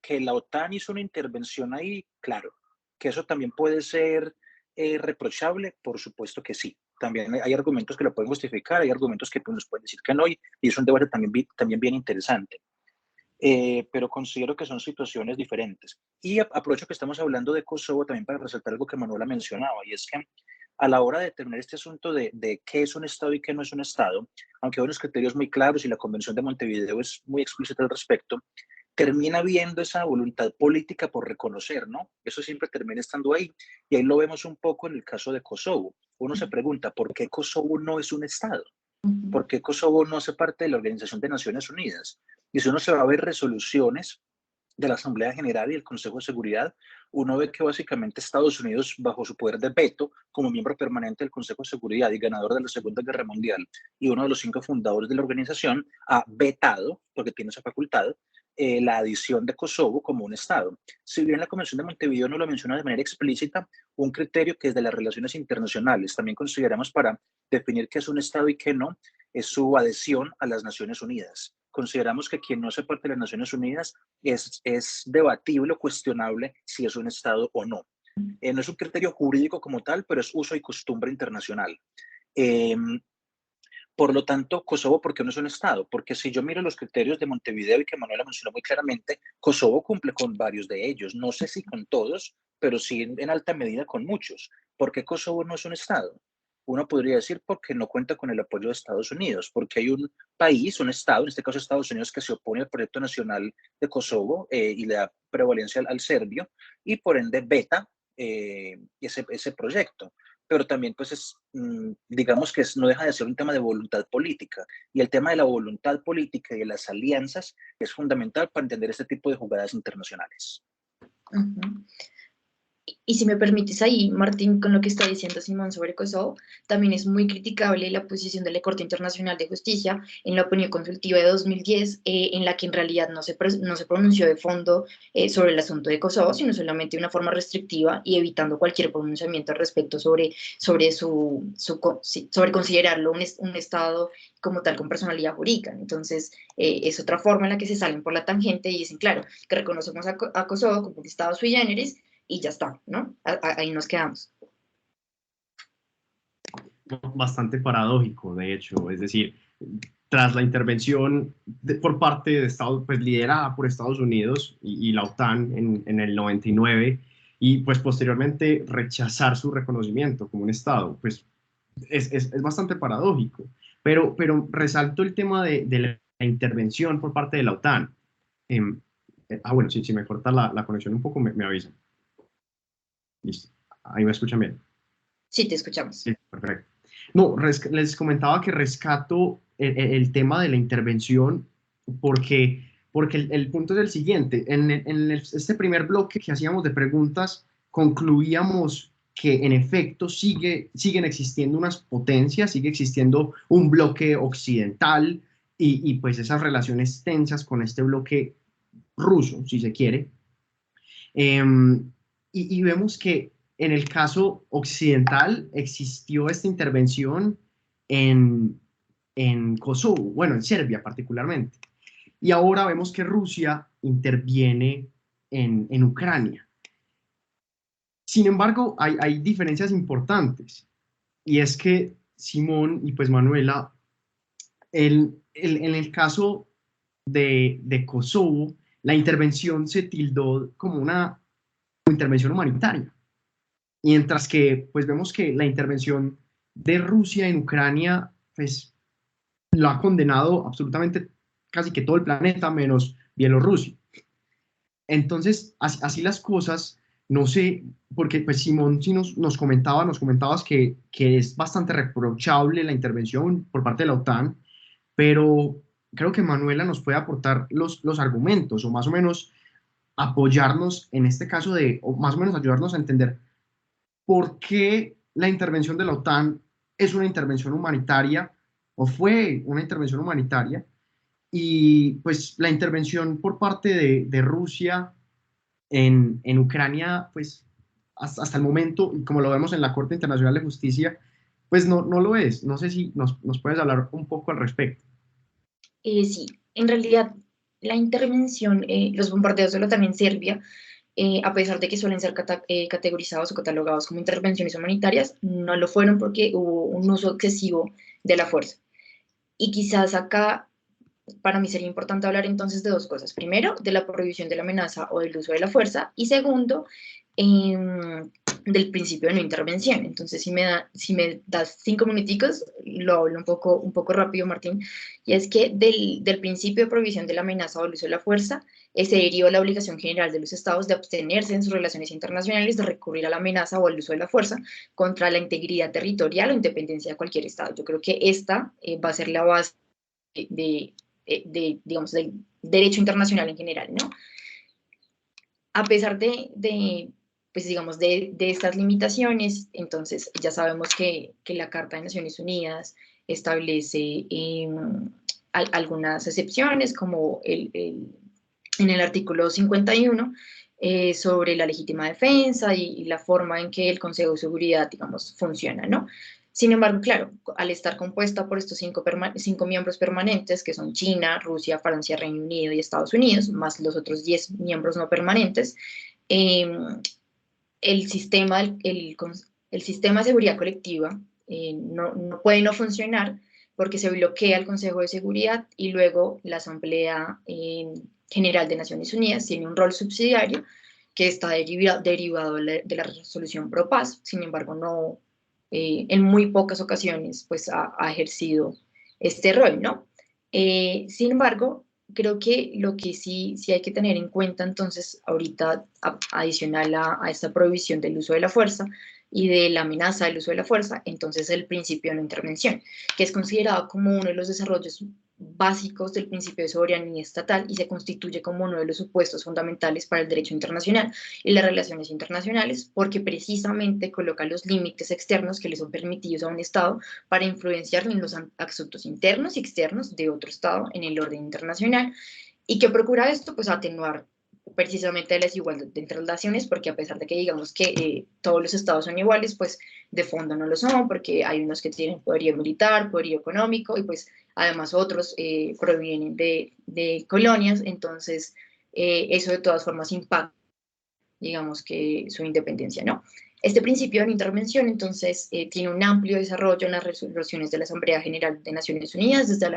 que la OTAN hizo una intervención ahí, claro, que eso también puede ser reprochable, por supuesto que sí. También hay argumentos que lo pueden justificar, hay argumentos que nos pueden decir que no, y es un debate también bien interesante. Pero considero que son situaciones diferentes. Y aprovecho que estamos hablando de Kosovo también para resaltar algo que Manuela mencionaba, y es que a la hora de determinar este asunto de qué es un Estado y qué no es un Estado, aunque hay unos criterios muy claros y la Convención de Montevideo es muy explícita al respecto, termina viendo esa voluntad política por reconocer, ¿no? Eso siempre termina estando ahí. Y ahí lo vemos un poco en el caso de Kosovo. Uno se pregunta, ¿por qué Kosovo no es un Estado? ¿Por qué Kosovo no hace parte de la Organización de Naciones Unidas? Y si uno se va a ver resoluciones de la Asamblea General y el Consejo de Seguridad, uno ve que básicamente Estados Unidos, bajo su poder de veto, como miembro permanente del Consejo de Seguridad y ganador de la Segunda Guerra Mundial, y uno de los 5 fundadores de la organización, ha vetado, porque tiene esa facultad, la adición de Kosovo como un Estado. Si bien la Convención de Montevideo no lo menciona de manera explícita, un criterio que desde las relaciones internacionales también consideramos para definir qué es un Estado y qué no, es su adhesión a las Naciones Unidas. Consideramos que quien no hace parte de las Naciones Unidas es debatible o cuestionable si es un Estado o no. No es un criterio jurídico como tal, pero es uso y costumbre internacional. Por lo tanto, Kosovo, ¿por qué no es un Estado? Porque si yo miro los criterios de Montevideo y que Manuela mencionó muy claramente, Kosovo cumple con varios de ellos. No sé si con todos, pero sí en alta medida con muchos. ¿Por qué Kosovo no es un Estado? Uno podría decir porque no cuenta con el apoyo de Estados Unidos, porque hay un país, un Estado, en este caso Estados Unidos, que se opone al proyecto nacional de Kosovo y le da prevalencia al serbio y por ende veta ese proyecto. Pero también pues digamos que no deja de ser un tema de voluntad política, y el tema de la voluntad política y de las alianzas es fundamental para entender este tipo de jugadas internacionales. Y si me permites ahí, Martín, con lo que está diciendo Simón sobre Kosovo, también es muy criticable la posición de la Corte Internacional de Justicia en la opinión consultiva de 2010, en la que en realidad no se pronunció de fondo sobre el asunto de Kosovo, sino solamente de una forma restrictiva y evitando cualquier pronunciamiento al respecto sobre considerarlo un Estado como tal con personalidad jurídica. Entonces, es otra forma en la que se salen por la tangente y dicen, claro, que reconocemos a Kosovo como un Estado sui generis, y ya está, ¿no? Ahí nos quedamos. Bastante paradójico, de hecho, es decir, tras la intervención por parte de Estados, pues liderada por Estados Unidos y la OTAN en el 99, y pues posteriormente rechazar su reconocimiento como un Estado, pues es bastante paradójico, pero resalto el tema de la intervención por parte de la OTAN. Bueno, si me corta la conexión un poco, me avisan. Listo, ahí me escuchan bien. Sí, te escuchamos. Sí, perfecto. No, les comentaba que rescato el tema de la intervención porque el punto es el siguiente. Este primer bloque que hacíamos de preguntas, concluíamos que en efecto siguen existiendo unas potencias, sigue existiendo un bloque occidental y pues esas relaciones tensas con este bloque ruso, si se quiere. Y vemos que en el caso occidental existió esta intervención en, en Kosovo, bueno, en Serbia particularmente. Y ahora vemos que Rusia interviene en Ucrania. Sin embargo, hay diferencias importantes. Y es que Simón y pues Manuela, en el caso de Kosovo, la intervención se tildó como una intervención humanitaria. Mientras que pues vemos que la intervención de Rusia en Ucrania pues lo ha condenado absolutamente casi que todo el planeta menos Bielorrusia. Entonces, así las cosas, no sé, porque pues Simón sí nos comentabas que es bastante reprochable la intervención por parte de la OTAN, pero creo que Manuela nos puede aportar los argumentos o más o menos apoyarnos en este caso o más o menos ayudarnos a entender por qué la intervención de la OTAN es una intervención humanitaria o fue una intervención humanitaria y pues la intervención por parte de Rusia en Ucrania, pues hasta el momento, y como lo vemos en la Corte Internacional de Justicia, pues no lo es. No sé si nos puedes hablar un poco al respecto. Sí, en realidad la intervención, los bombardeos de la OTAN en Serbia, a pesar de que suelen ser categorizados o catalogados como intervenciones humanitarias, no lo fueron porque hubo un uso excesivo de la fuerza. Y quizás acá para mí sería importante hablar entonces de dos cosas. Primero, de la prohibición de la amenaza o del uso de la fuerza. Y segundo, del principio de no intervención. Entonces, si me das 5 minuticos, lo hablo un poco rápido, Martín. Y es que del principio de prohibición de la amenaza o del uso de la fuerza, se derivó la obligación general de los estados de abstenerse en sus relaciones internacionales de recurrir a la amenaza o al uso de la fuerza contra la integridad territorial o independencia de cualquier estado. Yo creo que esta va a ser la base digamos, del derecho internacional en general, ¿no? A pesar pues digamos, de estas limitaciones, entonces ya sabemos que la Carta de Naciones Unidas establece algunas excepciones, como en el artículo 51, sobre la legítima defensa y la forma en que el Consejo de Seguridad, digamos, funciona, ¿no? Sin embargo, claro, al estar compuesta por estos 5 miembros permanentes, que son China, Rusia, Francia, Reino Unido y Estados Unidos, más los otros 10 miembros no permanentes, eh, el sistema de seguridad colectiva no puede no funcionar porque se bloquea el Consejo de Seguridad y luego la Asamblea General de Naciones Unidas tiene un rol subsidiario que está derivado de la resolución pro paz. Sin embargo, no, en muy pocas ocasiones pues ha ejercido este rol, ¿no? Sin embargo, creo que lo que sí hay que tener en cuenta entonces ahorita, adicional a esta prohibición del uso de la fuerza, y de la amenaza del uso de la fuerza, entonces el principio de no intervención, que es considerado como uno de los desarrollos básicos del principio de soberanía estatal y se constituye como uno de los supuestos fundamentales para el derecho internacional y las relaciones internacionales, porque precisamente coloca los límites externos que le son permitidos a un Estado para influenciar en los asuntos internos y externos de otro Estado en el orden internacional. ¿Y qué procura esto? Pues atenuar precisamente la desigualdad entre las naciones, porque a pesar de que digamos que todos los estados son iguales, pues de fondo no lo son, porque hay unos que tienen poderío militar, poderío económico, y pues además otros provienen de colonias, entonces eso de todas formas impacta, digamos que su independencia, ¿no? Este principio de no intervención, entonces, tiene un amplio desarrollo en las resoluciones de la Asamblea General de Naciones Unidas desde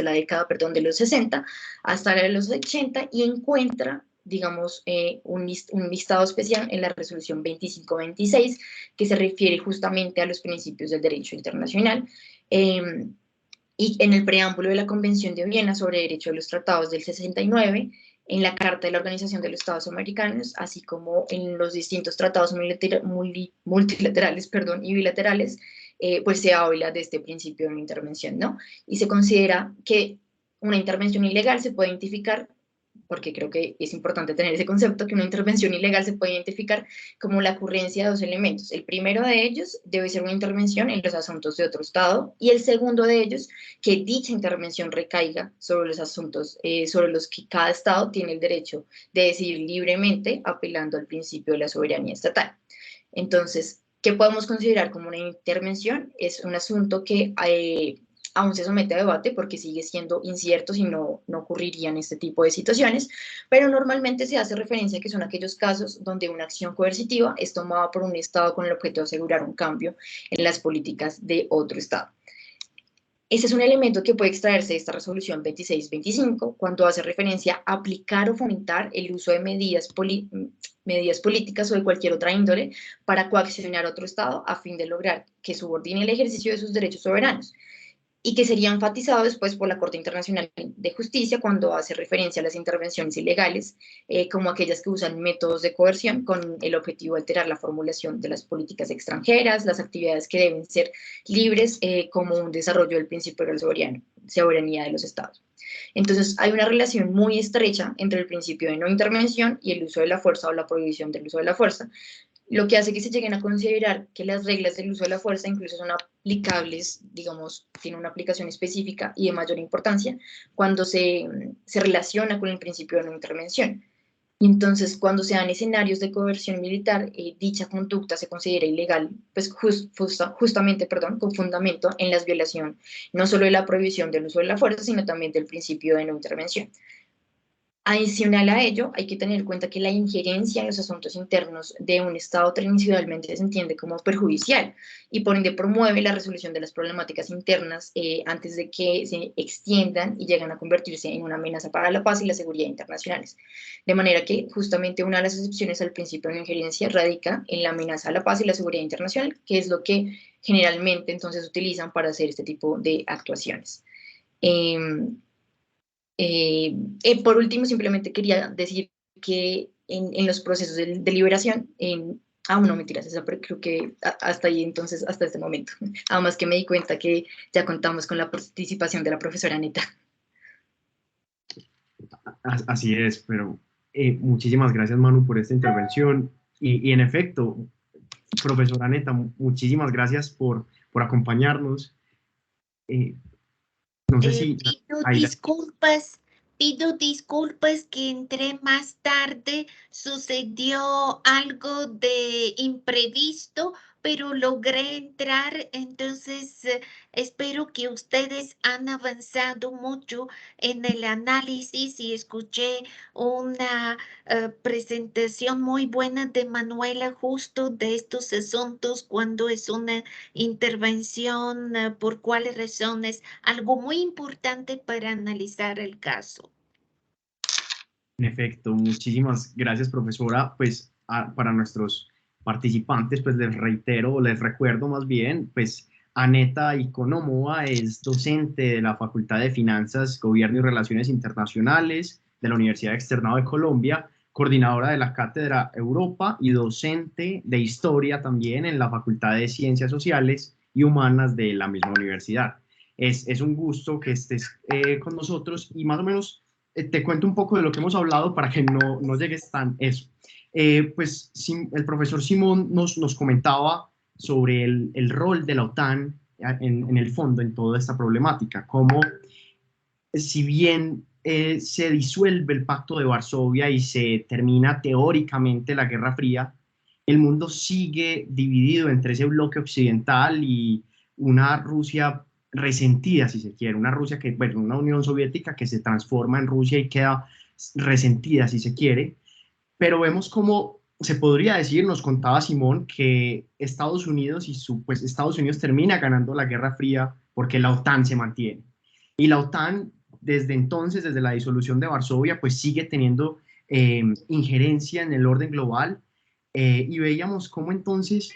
la década, perdón, de los 60 hasta la de los 80 y encuentra, digamos, un listado especial en la resolución 2526 que se refiere justamente a los principios del derecho internacional. Y en el preámbulo de la Convención de Viena sobre Derecho de los Tratados del 69, en la Carta de la Organización de los Estados Americanos, así como en los distintos tratados multilaterales, perdón, y bilaterales, pues se habla de este principio de una intervención, ¿no? Y se considera que una intervención ilegal se puede identificar, porque creo que es importante tener ese concepto, que una intervención ilegal se puede identificar como la ocurrencia de dos elementos. El primero de ellos debe ser una intervención en los asuntos de otro Estado y el segundo de ellos, que dicha intervención recaiga sobre los asuntos sobre los que cada Estado tiene el derecho de decidir libremente, apelando al principio de la soberanía estatal. Entonces, ¿qué podemos considerar como una intervención? Es un asunto que aún se somete a debate porque sigue siendo incierto si no ocurrirían este tipo de situaciones, pero normalmente se hace referencia a que son aquellos casos donde una acción coercitiva es tomada por un Estado con el objeto de asegurar un cambio en las políticas de otro Estado. Ese es un elemento que puede extraerse de esta resolución 2625 cuando hace referencia a aplicar o fomentar el uso de medidas políticas o de cualquier otra índole para coaccionar a otro Estado a fin de lograr que subordine el ejercicio de sus derechos soberanos, y que sería enfatizado después por la Corte Internacional de Justicia cuando hace referencia a las intervenciones ilegales, como aquellas que usan métodos de coerción con el objetivo de alterar la formulación de las políticas extranjeras, las actividades que deben ser libres, como un desarrollo del principio de la soberanía de los Estados. Entonces, hay una relación muy estrecha entre el principio de no intervención y el uso de la fuerza o la prohibición del uso de la fuerza, lo que hace que se lleguen a considerar que las reglas del uso de la fuerza incluso son aplicables, digamos, tienen una aplicación específica y de mayor importancia cuando se relaciona con el principio de no intervención. Y entonces, cuando se dan escenarios de coerción militar, dicha conducta se considera ilegal, pues justamente, perdón, con fundamento en la violación no solo de la prohibición del uso de la fuerza, sino también del principio de no intervención. Adicional a ello, hay que tener en cuenta que la injerencia en los asuntos internos de un Estado tradicionalmente se entiende como perjudicial y por ende promueve la resolución de las problemáticas internas antes de que se extiendan y lleguen a convertirse en una amenaza para la paz y la seguridad internacionales. De manera que justamente una de las excepciones al principio de injerencia radica en la amenaza a la paz y la seguridad internacional, que es lo que generalmente entonces utilizan para hacer este tipo de actuaciones. Por último, simplemente quería decir que en los procesos de liberación, no mentiras, esa, pero creo que hasta ahí entonces, hasta este momento. Además que me di cuenta que ya contamos con la participación de la profesora Aneta. Así es, pero muchísimas gracias, Manu, por esta intervención. Y en efecto, profesora Aneta, muchísimas gracias por acompañarnos. No sé si... Pido disculpas que entré más tarde, sucedió algo de imprevisto, pero logré entrar, entonces espero que ustedes han avanzado mucho en el análisis y escuché una presentación muy buena de Manuela justo de estos asuntos cuando es una intervención, por cuáles razones, algo muy importante para analizar el caso. En efecto, muchísimas gracias, profesora. Pues para nuestros participantes, pues les reitero, les recuerdo más bien, pues Aneta Iconomova es docente de la Facultad de Finanzas, Gobierno y Relaciones Internacionales de la Universidad Externado de Colombia, coordinadora de la Cátedra Europa y docente de Historia también en la Facultad de Ciencias Sociales y Humanas de la misma universidad. Es un gusto que estés con nosotros y más o menos te cuento un poco de lo que hemos hablado para que no llegues tan eso. Pues el profesor Simón nos comentaba sobre el rol de la OTAN en el fondo en toda esta problemática, cómo si bien se disuelve el Pacto de Varsovia y se termina teóricamente la Guerra Fría, el mundo sigue dividido entre ese bloque occidental y una Rusia resentida, si se quiere, una Rusia que, bueno, una Unión Soviética que se transforma en Rusia y queda resentida, si se quiere, pero vemos cómo se podría decir, nos contaba Simón, que Estados Unidos pues Estados Unidos termina ganando la Guerra Fría porque la OTAN se mantiene. Y la OTAN, desde entonces, desde la disolución de Varsovia, pues sigue teniendo injerencia en el orden global. Y veíamos cómo entonces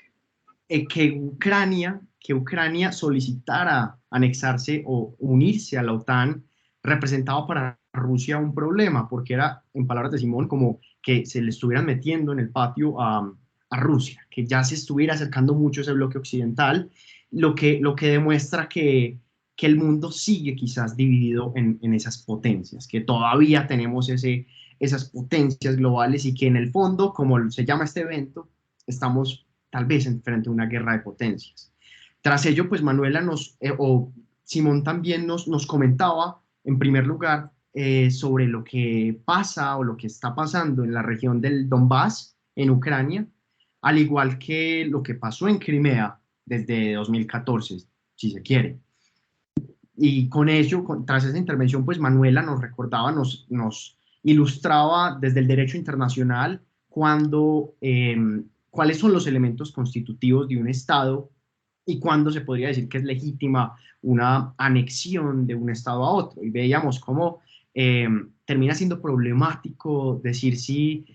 que Ucrania solicitara anexarse o unirse a la OTAN representaba para Rusia un problema, porque era, en palabras de Simón, como que se le estuvieran metiendo en el patio a Rusia, que ya se estuviera acercando mucho ese bloque occidental, lo que demuestra que el mundo sigue quizás dividido en esas potencias, que todavía tenemos esas potencias globales y que en el fondo, como se llama este evento, estamos tal vez frente a una guerra de potencias. Tras ello, pues Manuela o Simón también nos comentaba, en primer lugar, sobre lo que pasa o lo que está pasando en la región del Donbass, en Ucrania, al igual que lo que pasó en Crimea desde 2014, si se quiere. Y con ello, tras esa intervención, pues Manuela nos recordaba, nos ilustraba desde el derecho internacional cuáles son los elementos constitutivos de un Estado y cuándo se podría decir que es legítima una anexión de un Estado a otro. Y veíamos cómo termina siendo problemático decir si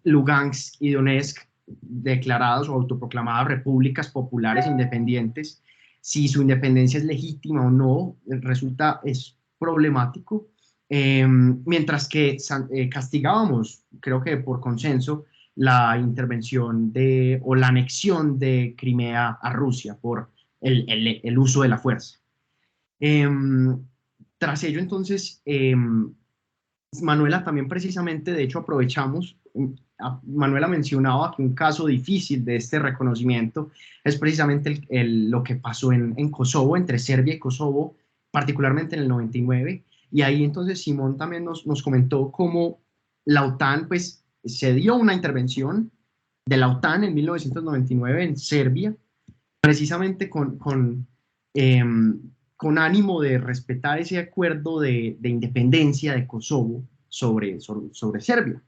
Lugansk y Donetsk, declarados o autoproclamadas repúblicas populares independientes, si su independencia es legítima o no, es problemático. Mientras que castigábamos, creo que por consenso, la intervención o la anexión de Crimea a Rusia por el uso de la fuerza. Tras ello, entonces, Manuela también precisamente, de hecho, aprovechamos, Manuela mencionaba que un caso difícil de este reconocimiento es precisamente lo que pasó en Kosovo, entre Serbia y Kosovo, particularmente en el 99, y ahí entonces Simón también nos comentó cómo la OTAN, pues, se dio una intervención de la OTAN en 1999 en Serbia, precisamente con ánimo de respetar ese acuerdo de independencia de Kosovo sobre Serbia.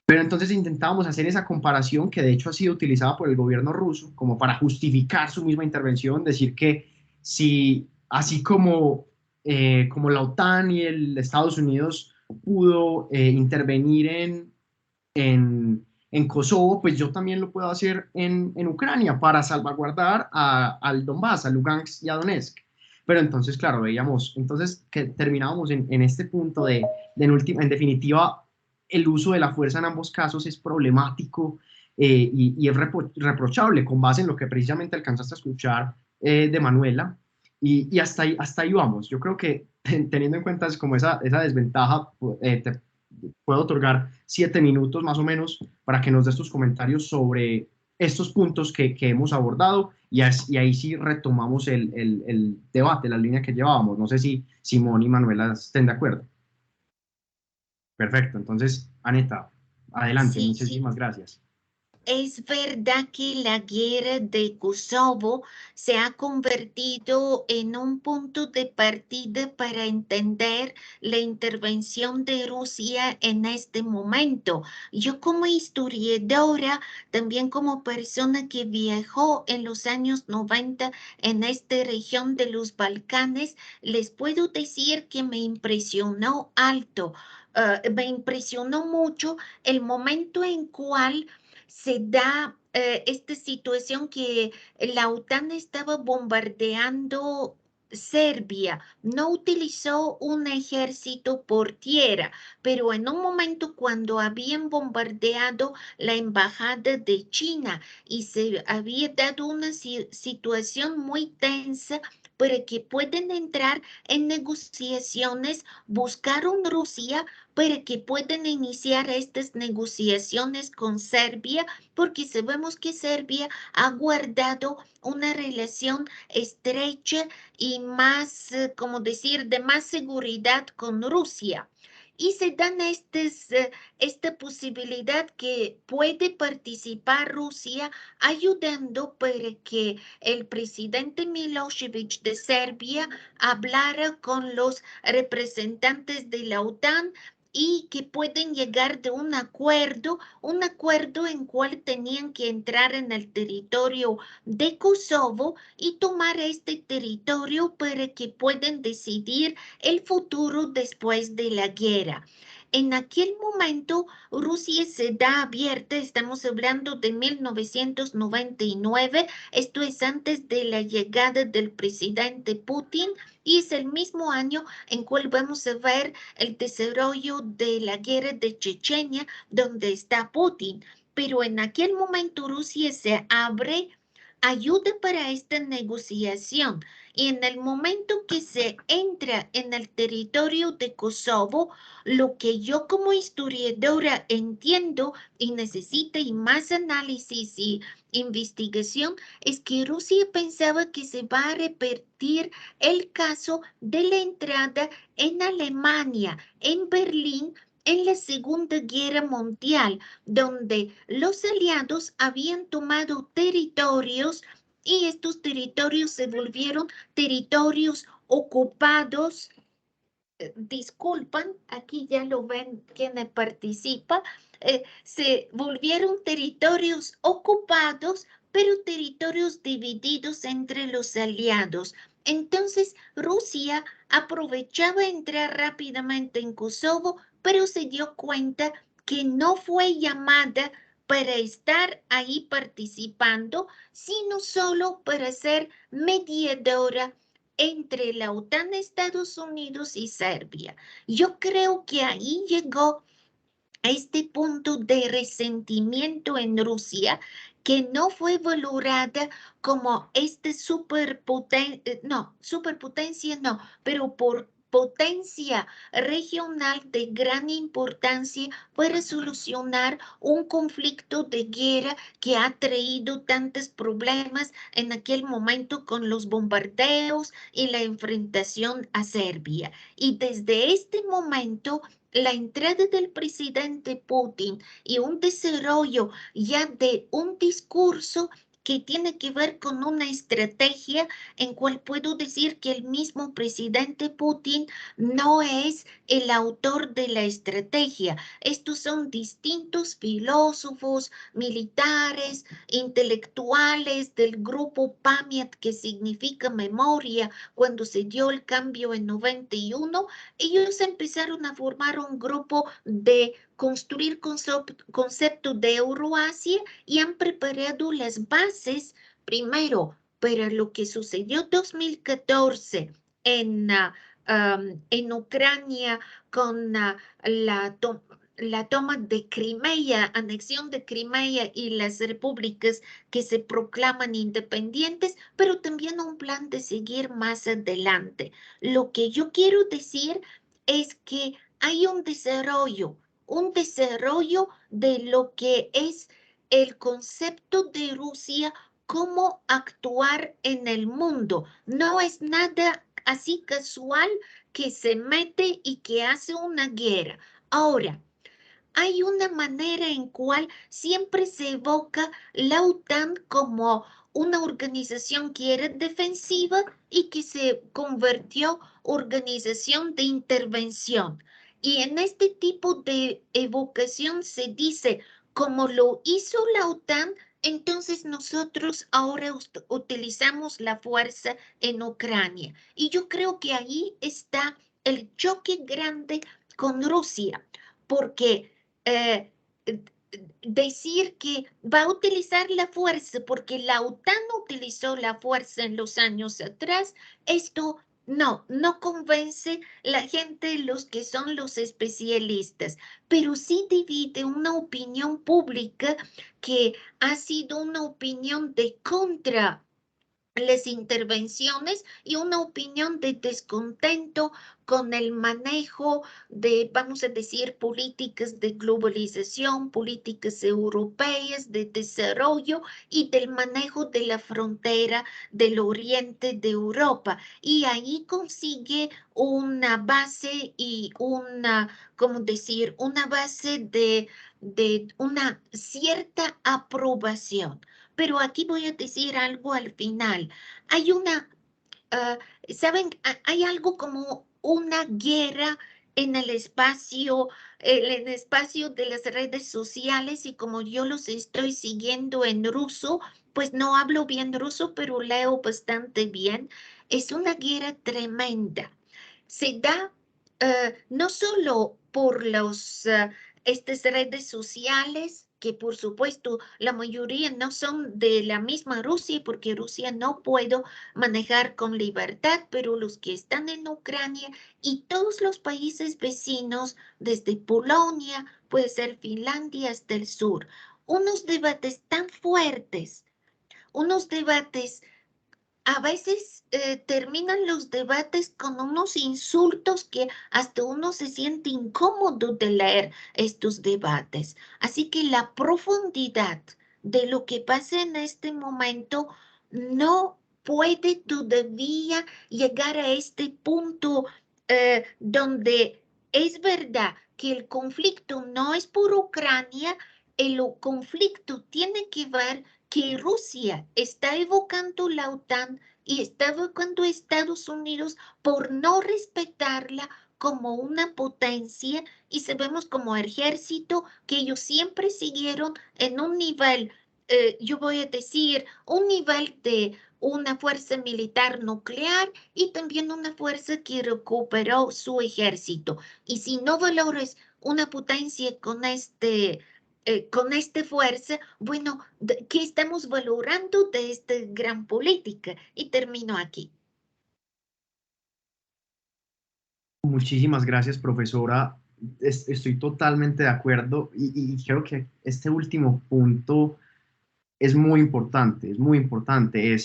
Pero entonces intentábamos hacer esa comparación que de hecho ha sido utilizada por el gobierno ruso como para justificar su misma intervención, decir que si así como la OTAN y el Estados Unidos pudo intervenir en Kosovo, pues yo también lo puedo hacer en Ucrania para salvaguardar al Donbass, a Lugansk y a Donetsk. Pero entonces, claro, veíamos, entonces que terminábamos en este punto en definitiva, el uso de la fuerza en ambos casos es problemático y es reprochable con base en lo que precisamente alcanzaste a escuchar de Manuela. Y hasta ahí vamos. Yo creo que teniendo en cuenta como esa desventaja, te puedo otorgar 7 minutos más o menos para que nos des tus comentarios sobre estos puntos que hemos abordado y ahí sí retomamos el debate, la línea que llevábamos. No sé si Simón y Manuela estén de acuerdo. Perfecto, entonces, Aneta, adelante, Sí, sí. muchísimas gracias. Es verdad que la guerra de Kosovo se ha convertido en un punto de partida para entender la intervención de Rusia en este momento. Yo como historiadora, también como persona que viajó en los años 90 en esta región de los Balcanes, les puedo decir que me impresionó me impresionó mucho el momento en cual se da esta situación que la OTAN estaba bombardeando Serbia no utilizó un ejército por tierra, pero en un momento cuando habían bombardeado la embajada de China y se había dado una situación muy tensa para que puedan entrar en negociaciones, buscaron Rusia para que puedan iniciar estas negociaciones con Serbia, porque sabemos que Serbia ha guardado una relación estrecha y más, como decir, de más seguridad con Rusia. Y se dan esta posibilidad que puede participar Rusia ayudando para que el presidente Milošević de Serbia hablara con los representantes de la OTAN y que pueden llegar de un acuerdo en cual tenían que entrar en el territorio de Kosovo y tomar este territorio para que puedan decidir el futuro después de la guerra. En aquel momento, Rusia se da abierta, estamos hablando de 1999, esto es antes de la llegada del presidente Putin y es el mismo año en cual vamos a ver el desarrollo de la guerra de Chechenia, donde está Putin. Pero en aquel momento Rusia se abre ayuda para esta negociación y en el momento que se entra en el territorio de Kosovo, lo que yo como historiadora entiendo y necesita y más análisis y investigación es que Rusia pensaba que se va a repetir el caso de la entrada en Alemania, en Berlín, en la Segunda Guerra Mundial, donde los aliados habían tomado territorios y estos territorios se volvieron territorios ocupados. Disculpan, aquí ya lo ven quienes participa, se volvieron territorios ocupados, pero territorios divididos entre los aliados. Entonces, Rusia aprovechaba entrar rápidamente en Kosovo, pero se dio cuenta que no fue llamada para estar ahí participando, sino solo para ser mediadora entre la OTAN, Estados Unidos y Serbia. Yo creo que ahí llegó a este punto de resentimiento en Rusia que no fue valorada como superpotencia no, pero por potencia regional de gran importancia para solucionar un conflicto de guerra que ha traído tantos problemas en aquel momento con los bombardeos y la enfrentación a Serbia. Y desde este momento la entrada del presidente Putin y un desarrollo ya de un discurso que tiene que ver con una estrategia en cual puedo decir que el mismo presidente Putin no es el autor de la estrategia. Estos son distintos filósofos, militares, intelectuales del grupo PAMIAT, que significa memoria, cuando se dio el cambio en 91, ellos empezaron a formar un grupo de construir concepto de Euroasia y han preparado las bases primero para lo que sucedió en 2014 en Ucrania con la toma de Crimea, anexión de Crimea y las repúblicas que se proclaman independientes, pero también un plan de seguir más adelante. Lo que yo quiero decir es que hay un desarrollo de lo que es el concepto de Rusia, cómo actuar en el mundo. No es nada así casual que se mete y que hace una guerra. Ahora, hay una manera en cual siempre se evoca la OTAN como una organización que era defensiva y que se convirtió organización de intervención. Y en este tipo de evocación se dice, como lo hizo la OTAN, entonces nosotros ahora utilizamos la fuerza en Ucrania. Y yo creo que ahí está el choque grande con Rusia, porque decir que va a utilizar la fuerza porque la OTAN utilizó la fuerza en los años atrás, esto no convence la gente, los que son los especialistas, pero sí divide una opinión pública que ha sido una opinión de contra las intervenciones y una opinión de descontento con el manejo de, vamos a decir, políticas de globalización, políticas europeas de desarrollo y del manejo de la frontera del oriente de Europa. Y ahí consigue una base y una, ¿cómo decir? Una base de una cierta aprobación. Pero aquí voy a decir algo al final. Hay una, ¿saben? Hay algo como una guerra en el espacio de las redes sociales y como yo los estoy siguiendo en ruso, pues no hablo bien ruso, pero leo bastante bien. Es una guerra tremenda. Se da no solo por estas redes sociales, que por supuesto la mayoría no son de la misma Rusia, porque Rusia no puedo manejar con libertad, pero los que están en Ucrania y todos los países vecinos, desde Polonia, puede ser Finlandia hasta el sur, unos debates tan fuertes, unos debates a veces terminan los debates con unos insultos que hasta uno se siente incómodo de leer estos debates. Así que la profundidad de lo que pasa en este momento no puede todavía llegar a este punto donde es verdad que el conflicto no es por Ucrania, el conflicto tiene que ver que Rusia está evocando la OTAN y está evocando a Estados Unidos por no respetarla como una potencia y sabemos como ejército que ellos siempre siguieron en un nivel, yo voy a decir, un nivel de una fuerza militar nuclear y también una fuerza que recuperó su ejército. Y si no valores una potencia con esta fuerza, bueno, ¿qué estamos valorando de esta gran política? Y termino aquí. Muchísimas gracias, profesora. Estoy totalmente de acuerdo y creo que este último punto es muy importante, es muy importante.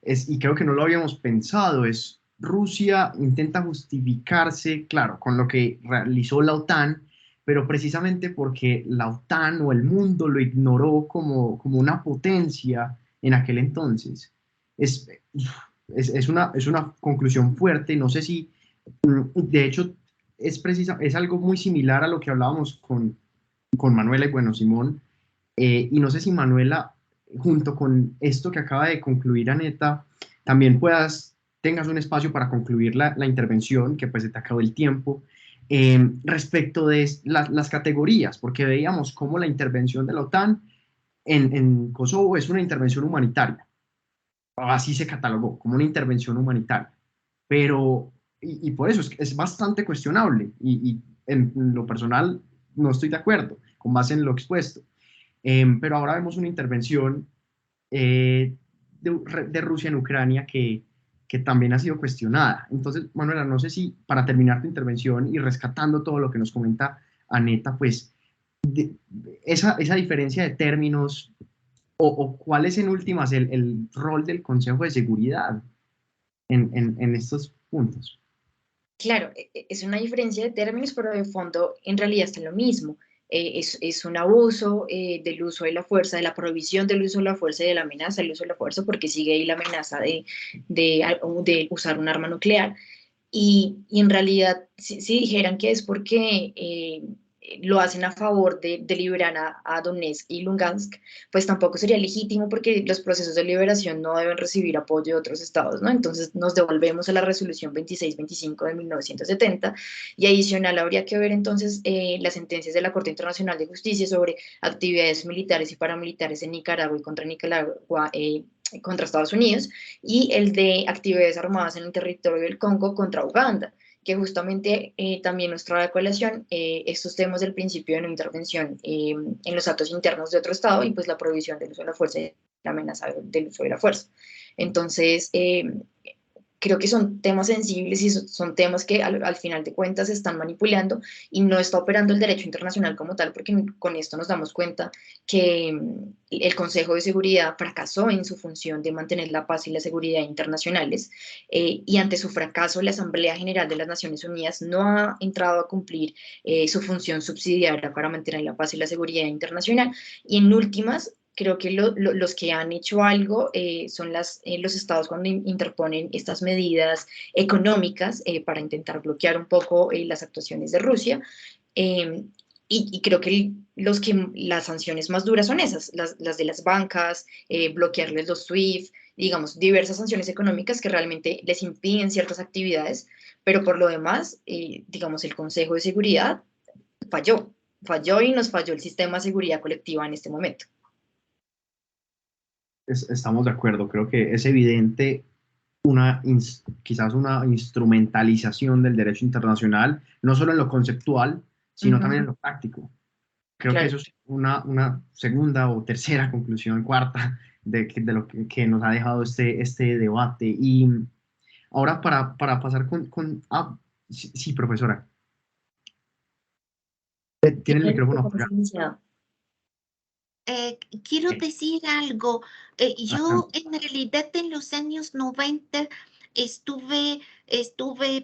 Y creo que no lo habíamos pensado, es Rusia intenta justificarse, claro, con lo que realizó la OTAN, pero precisamente porque la OTAN o el mundo lo ignoró como una potencia en aquel entonces. Es, es una conclusión fuerte, no sé si, de hecho, es algo muy similar a lo que hablábamos con Manuela y bueno, Simón, y no sé si Manuela, junto con esto que acaba de concluir Aneta, también tengas un espacio para concluir la intervención, que pues se te acabó el tiempo, respecto de las categorías, porque veíamos cómo la intervención de la OTAN en Kosovo es una intervención humanitaria, así se catalogó, como una intervención humanitaria, pero, y por eso es bastante cuestionable, y en lo personal no estoy de acuerdo, con base en lo expuesto. Pero ahora vemos una intervención de Rusia en Ucrania que también ha sido cuestionada. Entonces, Manuela, no sé si para terminar tu intervención y rescatando todo lo que nos comenta Aneta, pues esa diferencia de términos o cuál es en últimas el rol del Consejo de Seguridad en estos puntos. Claro, es una diferencia de términos, pero de fondo en realidad está lo mismo. Es un abuso del uso de la fuerza, de la prohibición del uso de la fuerza y de la amenaza del uso de la fuerza, porque sigue ahí la amenaza de usar un arma nuclear. Y en realidad, si dijeran que es porque lo hacen a favor de liberar a Donetsk y Lugansk, pues tampoco sería legítimo porque los procesos de liberación no deben recibir apoyo de otros estados, ¿no? Entonces nos devolvemos a la resolución 2625 de 1970 y adicional habría que ver entonces las sentencias de la Corte Internacional de Justicia sobre actividades militares y paramilitares en Nicaragua y contra Nicaragua, contra Estados Unidos, y el de actividades armadas en el territorio del Congo contra Uganda. que justamente también nos trae a colación estos temas del principio de no intervención en los actos internos de otro Estado y pues la prohibición del uso de la fuerza y la amenaza del uso de la fuerza. Entonces, creo que son temas sensibles y son temas que al final de cuentas se están manipulando y no está operando el derecho internacional como tal, porque con esto nos damos cuenta que el Consejo de Seguridad fracasó en su función de mantener la paz y la seguridad internacionales y ante su fracaso la Asamblea General de las Naciones Unidas no ha entrado a cumplir su función subsidiaria para mantener la paz y la seguridad internacional y en últimas creo que los que han hecho algo son los estados cuando interponen estas medidas económicas para intentar bloquear un poco las actuaciones de Rusia. Y creo que las sanciones más duras son esas, las de las bancas, bloquearles los SWIFT, digamos, diversas sanciones económicas que realmente les impiden ciertas actividades, pero por lo demás, digamos, el Consejo de Seguridad falló y nos falló el sistema de seguridad colectiva en este momento. Estamos de acuerdo, creo que es evidente quizás una instrumentalización del derecho internacional, no solo en lo conceptual, sino también en lo práctico. Creo que eso es una segunda o tercera conclusión, cuarta, de lo que nos ha dejado este debate. Y ahora para pasar sí, profesora. Tiene el micrófono apagado. Quiero decir algo. Yo en realidad en los años 90 estuve,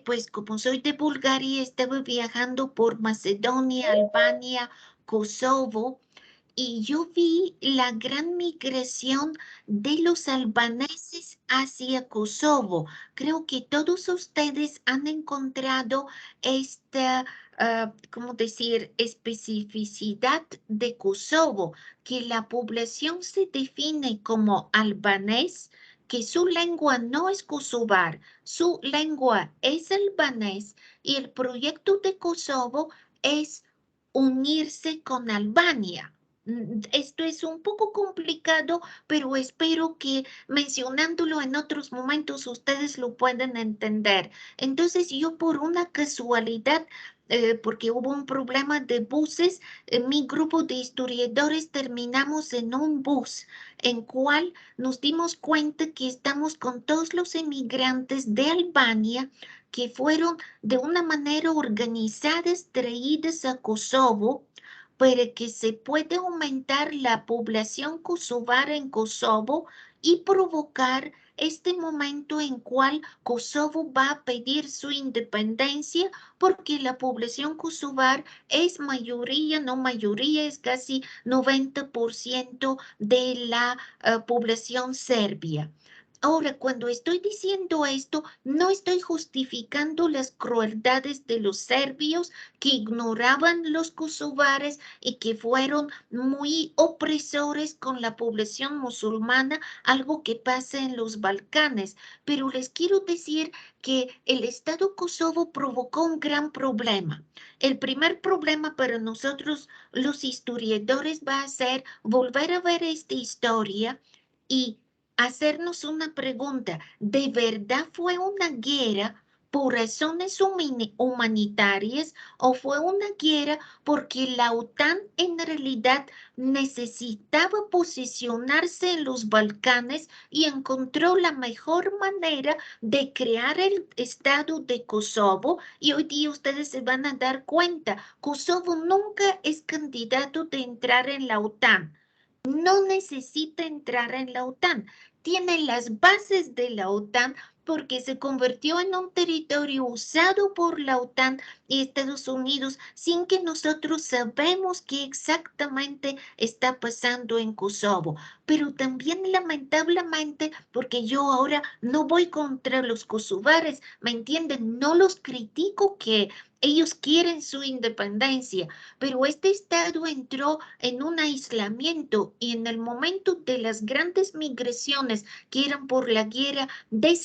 pues como soy de Bulgaria, estaba viajando por Macedonia, Albania, Kosovo, y yo vi la gran migración de los albaneses hacia Kosovo. Creo que todos ustedes han encontrado esta, ¿cómo decir?, especificidad de Kosovo, que la población se define como albanés, que su lengua no es kosovar, su lengua es albanés y el proyecto de Kosovo es unirse con Albania. Esto es un poco complicado, pero espero que mencionándolo en otros momentos ustedes lo puedan entender. Entonces yo por una casualidad, porque hubo un problema de buses, mi grupo de historiadores terminamos en un bus en cual nos dimos cuenta que estamos con todos los emigrantes de Albania que fueron de una manera organizada traídas a Kosovo para que se pueda aumentar la población kosovara en Kosovo y provocar este momento en cual Kosovo va a pedir su independencia porque la población kosovar es mayoría, no mayoría, es casi 90% de la población serbia. Ahora, cuando estoy diciendo esto, no estoy justificando las crueldades de los serbios que ignoraban los kosovares y que fueron muy opresores con la población musulmana, algo que pasa en los Balcanes. Pero les quiero decir que el Estado Kosovo provocó un gran problema. El primer problema para nosotros, los historiadores, va a ser volver a ver esta historia y hacernos una pregunta. ¿De verdad fue una guerra por razones humanitarias o fue una guerra porque la OTAN en realidad necesitaba posicionarse en los Balcanes y encontró la mejor manera de crear el Estado de Kosovo? Y hoy día ustedes se van a dar cuenta, Kosovo nunca es candidato de entrar en la OTAN. No necesita entrar en la OTAN. Tiene las bases de la OTAN porque se convirtió en un territorio usado por la OTAN y Estados Unidos sin que nosotros sabemos qué exactamente está pasando en Kosovo. Pero también lamentablemente, porque yo ahora no voy contra los kosovares, ¿me entienden? No los critico que ellos quieren su independencia, pero este estado entró en un aislamiento y en el momento de las grandes migraciones que eran por la guerra de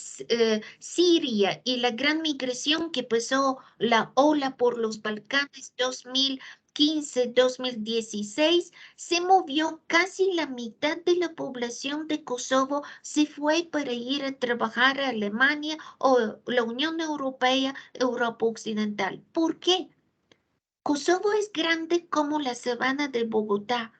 Siria y la gran migración que pasó la ola por los Balcanes 2015 2015-2016 se movió casi la mitad de la población de Kosovo, se fue para ir a trabajar a Alemania o la Unión Europea, Europa Occidental. ¿Por qué? Kosovo es grande como la sabana de Bogotá.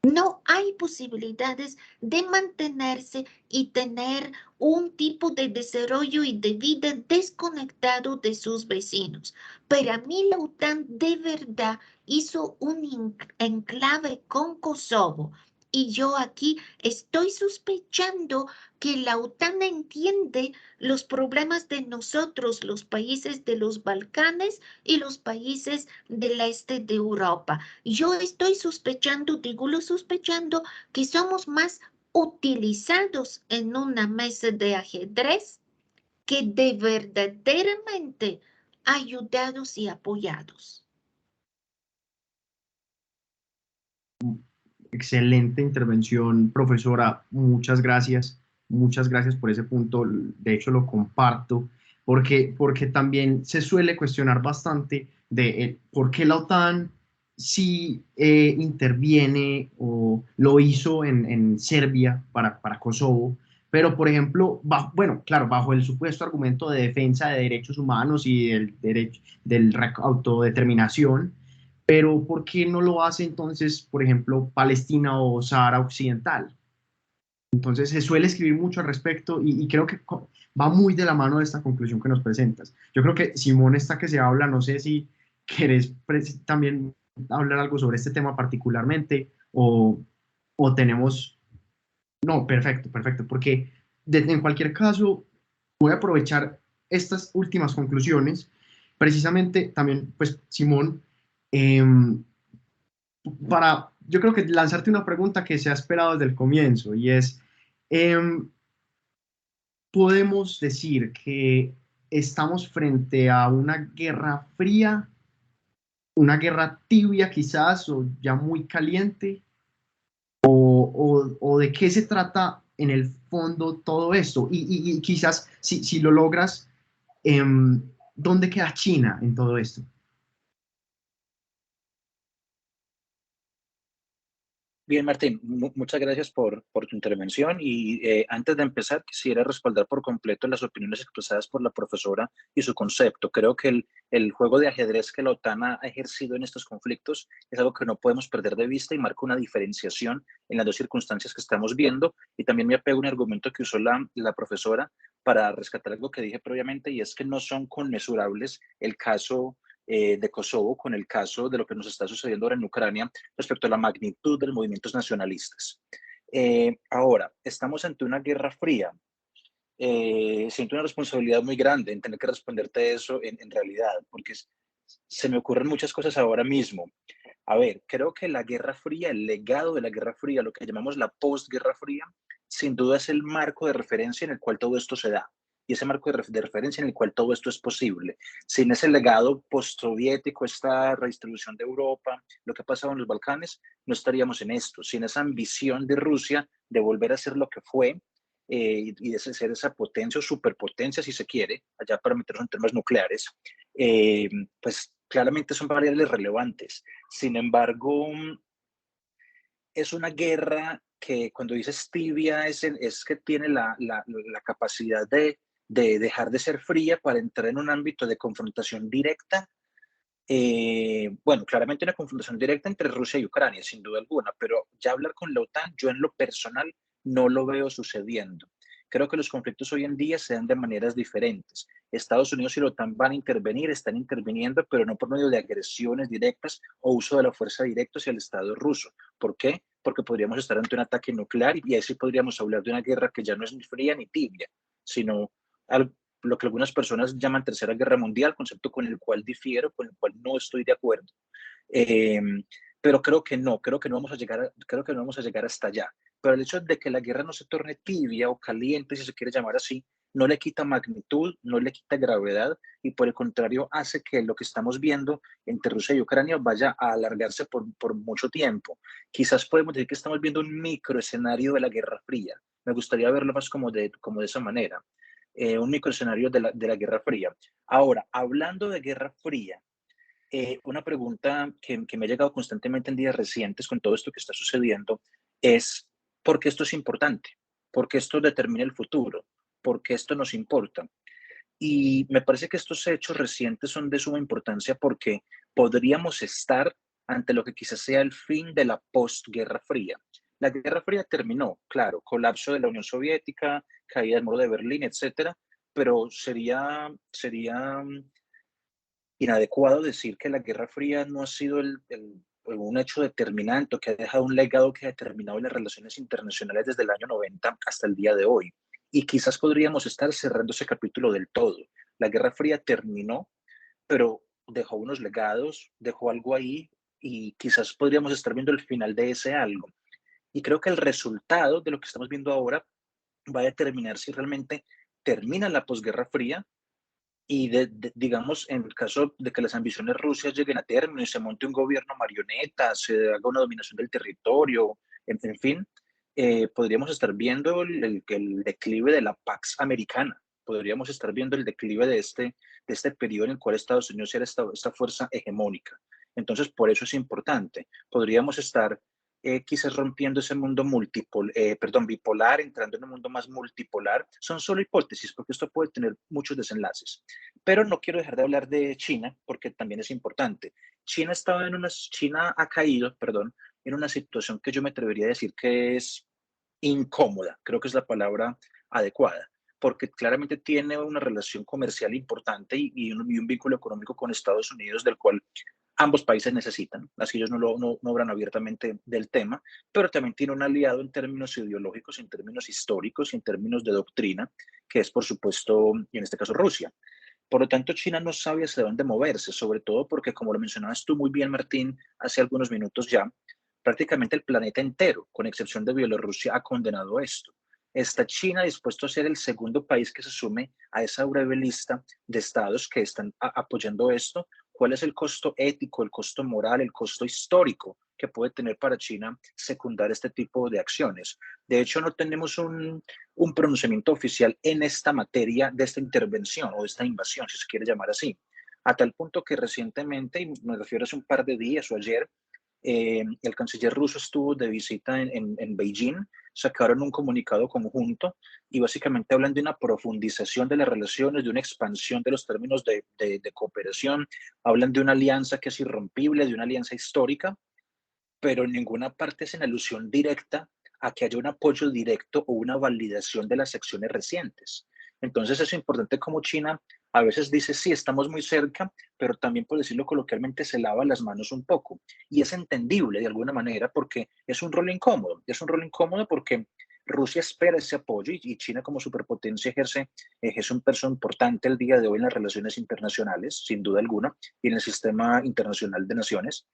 No hay posibilidades de mantenerse y tener un tipo de desarrollo y de vida desconectado de sus vecinos. Para mí la OTAN de verdad hizo un enclave con Kosovo. Y yo aquí estoy sospechando que la OTAN entiende los problemas de nosotros, los países de los Balcanes y los países del este de Europa. Yo estoy sospechando, digo lo sospechando, que somos más utilizados en una mesa de ajedrez que de verdaderamente ayudados y apoyados. Excelente intervención, profesora. Muchas gracias. Muchas gracias por ese punto. De hecho, lo comparto porque también se suele cuestionar bastante de por qué la OTAN sí interviene o lo hizo en Serbia para Kosovo, pero por ejemplo, bueno, claro, bajo el supuesto argumento de defensa de derechos humanos y del derecho del autodeterminación, pero ¿por qué no lo hace entonces, por ejemplo, Palestina o Sahara Occidental? Entonces se suele escribir mucho al respecto y creo que va muy de la mano de esta conclusión que nos presentas. Yo creo que Simón está que se habla, no sé si querés también hablar algo sobre este tema particularmente o tenemos... No, perfecto, perfecto, porque en cualquier caso voy a aprovechar estas últimas conclusiones, precisamente también, pues Simón, eh, yo creo que lanzarte una pregunta que se ha esperado desde el comienzo y es, em, ¿podemos decir que estamos frente a una guerra fría, una guerra tibia quizás, o ya muy caliente? ¿O de qué se trata en el fondo todo esto? Y quizás si lo logras, ¿dónde queda China en todo esto? Bien, Martín, muchas gracias por tu intervención y antes de empezar quisiera respaldar por completo las opiniones expresadas por la profesora y su concepto. Creo que el juego de ajedrez que la OTAN ha ejercido en estos conflictos es algo que no podemos perder de vista y marca una diferenciación en las dos circunstancias que estamos viendo, y también me apego a un argumento que usó la profesora para rescatar algo que dije previamente, y es que no son conmesurables el caso de Kosovo con el caso de lo que nos está sucediendo ahora en Ucrania respecto a la magnitud de los movimientos nacionalistas. Ahora, estamos ante una guerra fría. Siento una responsabilidad muy grande en tener que responderte eso en realidad, porque se me ocurren muchas cosas ahora mismo. A ver, creo que la Guerra Fría, el legado de la Guerra Fría, lo que llamamos la postguerra fría, sin duda es el marco de referencia en el cual todo esto se da. Y ese marco de referencia en el cual todo esto es posible. Sin ese legado postsoviético, esta redistribución de Europa, lo que ha pasado en los Balcanes, no estaríamos en esto. Sin esa ambición de Rusia de volver a ser lo que fue, y de ser esa potencia o superpotencia, si se quiere, allá para meternos en temas nucleares, pues claramente son variables relevantes. Sin embargo, es una guerra que cuando dices tibia es que tiene la capacidad de dejar de ser fría para entrar en un ámbito de confrontación directa. Bueno, claramente una confrontación directa entre Rusia y Ucrania, sin duda alguna, pero ya hablar con la OTAN, yo en lo personal no lo veo sucediendo. Creo que los conflictos hoy en día se dan de maneras diferentes. Estados Unidos y la OTAN van a intervenir, están interviniendo, pero no por medio de agresiones directas o uso de la fuerza directa hacia el Estado ruso. ¿Por qué? Porque podríamos estar ante un ataque nuclear y ahí sí podríamos hablar de una guerra que ya no es ni fría ni tibia, sino lo que algunas personas llaman Tercera Guerra Mundial, concepto con el cual difiero, con el cual no estoy de acuerdo. Eh, pero creo que no vamos a llegar, creo que no vamos a llegar hasta allá. Pero el hecho de que la guerra no se torne tibia o caliente, si se quiere llamar así, no le quita magnitud, no le quita gravedad, y por el contrario hace que lo que estamos viendo entre Rusia y Ucrania vaya a alargarse por mucho tiempo. Quizás podemos decir que estamos viendo un microescenario de la Guerra Fría. Me gustaría verlo más como de esa manera. Un microescenario de la Guerra Fría. Ahora, hablando de Guerra Fría, una pregunta que me ha llegado constantemente en días recientes con todo esto que está sucediendo es, ¿por qué esto es importante? ¿Por qué esto determina el futuro? ¿Por qué esto nos importa? Y me parece que estos hechos recientes son de suma importancia porque podríamos estar ante lo que quizás sea el fin de la postguerra fría. La Guerra Fría terminó, claro, colapso de la Unión Soviética, caída del muro de Berlín, etcétera, pero sería inadecuado decir que la Guerra Fría no ha sido un hecho determinante, que ha dejado un legado que ha determinado las relaciones internacionales desde el año 90 hasta el día de hoy. Y quizás podríamos estar cerrando ese capítulo del todo. La Guerra Fría terminó, pero dejó unos legados, dejó algo ahí y quizás podríamos estar viendo el final de ese algo. Y creo que el resultado de lo que estamos viendo ahora va a determinar si realmente termina la posguerra fría y digamos, en el caso de que las ambiciones rusas lleguen a término y se monte un gobierno marioneta, se haga una dominación del territorio, en fin, podríamos estar viendo el declive de la Pax Americana, podríamos estar viendo el declive de este periodo en el cual Estados Unidos era esta fuerza hegemónica. Entonces, por eso es importante. Podríamos estar quizás rompiendo ese mundo bipolar, entrando en un mundo más multipolar. Son solo hipótesis, porque esto puede tener muchos desenlaces. Pero no quiero dejar de hablar de China, porque también es importante. China ha caído, perdón, en una situación que yo me atrevería a decir que es incómoda, creo que es la palabra adecuada, porque claramente tiene una relación comercial importante y un vínculo económico con Estados Unidos, del cual ambos países necesitan, así ellos no hablan abiertamente del tema, pero también tiene un aliado en términos ideológicos, en términos históricos y en términos de doctrina, que es por supuesto, y en este caso Rusia. Por lo tanto, China no sabe hacia dónde moverse, sobre todo porque, como lo mencionabas tú muy bien, Martín, hace algunos minutos ya, prácticamente el planeta entero, con excepción de Bielorrusia, ha condenado esto. Está China dispuesto a ser el segundo país que se sume a esa breve lista de estados que están apoyando esto. ¿Cuál es el costo ético, el costo moral, el costo histórico que puede tener para China secundar este tipo de acciones? De hecho, no tenemos un pronunciamiento oficial en esta materia de esta intervención o de esta invasión, si se quiere llamar así. A tal punto que recientemente, y me refiero a hace un par de días o ayer, el canciller ruso estuvo de visita en Beijing, sacaron un comunicado conjunto y básicamente hablan de una profundización de las relaciones, de una expansión de los términos de cooperación, hablan de una alianza que es irrompible, de una alianza histórica, pero en ninguna parte es en alusión directa a que haya un apoyo directo o una validación de las acciones recientes. Entonces es importante como China a veces dice, sí, estamos muy cerca, pero también, por decirlo coloquialmente, se lava las manos un poco. Y es entendible de alguna manera porque es un rol incómodo. Es un rol incómodo porque Rusia espera ese apoyo y China como superpotencia ejerce un peso importante el día de hoy en las relaciones internacionales, sin duda alguna, y en el sistema internacional de naciones.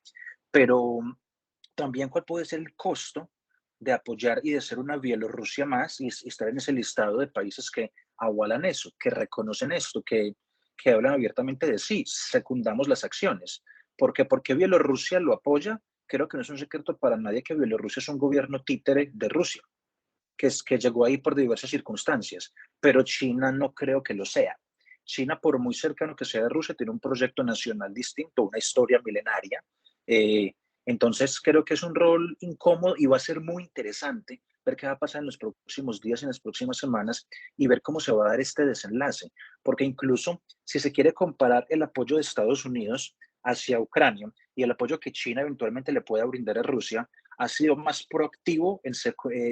Pero también cuál puede ser el costo de apoyar y de ser una Bielorrusia más y estar en ese listado de países que avalan eso, que reconocen esto, que hablan abiertamente de sí, secundamos las acciones. ¿Por qué? Porque Bielorrusia lo apoya. Creo que no es un secreto para nadie que Bielorrusia es un gobierno títere de Rusia, que llegó ahí por diversas circunstancias, pero China no creo que lo sea. China, por muy cercano que sea de Rusia, tiene un proyecto nacional distinto, una historia milenaria. Entonces, creo que es un rol incómodo y va a ser muy interesante ver qué va a pasar en los próximos días, en las próximas semanas y ver cómo se va a dar este desenlace. Porque incluso si se quiere comparar el apoyo de Estados Unidos hacia Ucrania y el apoyo que China eventualmente le pueda brindar a Rusia, ha sido más proactivo en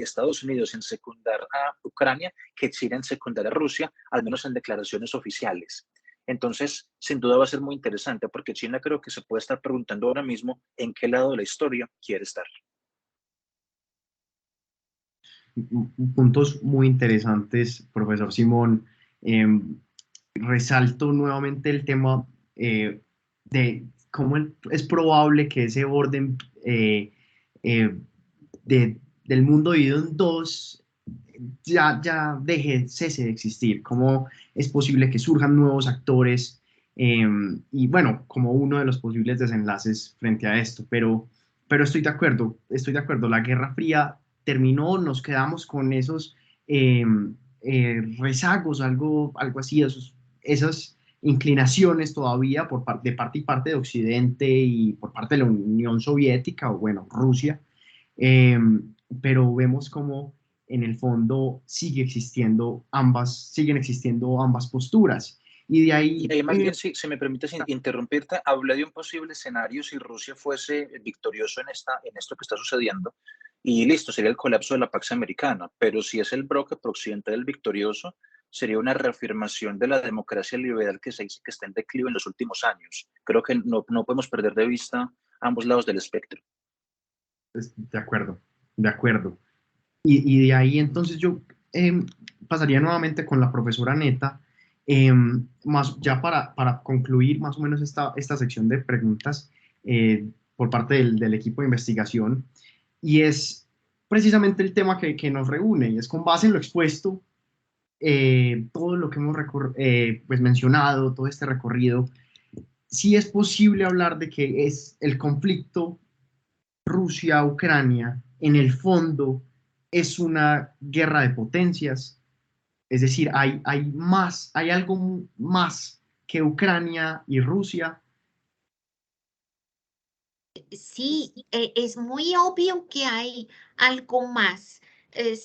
Estados Unidos en secundar a Ucrania que China en secundar a Rusia, al menos en declaraciones oficiales. Entonces, sin duda va a ser muy interesante porque China creo que se puede estar preguntando ahora mismo en qué lado de la historia quiere estar. Puntos muy interesantes, profesor Simón. Resalto nuevamente el tema de cómo es probable que ese orden eh, del mundo dividido en dos ya cese de existir, cómo es posible que surjan nuevos actores y bueno, como uno de los posibles desenlaces frente a esto, pero estoy de acuerdo, la Guerra Fría terminó, nos quedamos con esos rezagos, algo así, inclinaciones todavía de parte y parte de Occidente y por parte de la Unión Soviética o bueno, Rusia, pero vemos como en el fondo siguen existiendo ambas posturas. Y de ahí... Y ahí más bien, si me permites interrumpirte, hablé de un posible escenario si Rusia fuese victorioso en esto que está sucediendo, y listo, sería el colapso de la Pax Americana, pero si es el bloque pro-occidental el victorioso, sería una reafirmación de la democracia liberal que se dice que está en declive en los últimos años. Creo que no podemos perder de vista ambos lados del espectro. De acuerdo, de acuerdo. Y de ahí entonces yo pasaría nuevamente con la profesora Neta, más, ya para concluir más o menos esta sección de preguntas por parte del equipo de investigación, y es precisamente el tema que nos reúne, y es con base en lo expuesto, todo lo que hemos pues mencionado, todo este recorrido, si es posible hablar de que es el conflicto Rusia-Ucrania, en el fondo, es una guerra de potencias, es decir, hay algo más que Ucrania y Rusia. Sí, es muy obvio que hay algo más.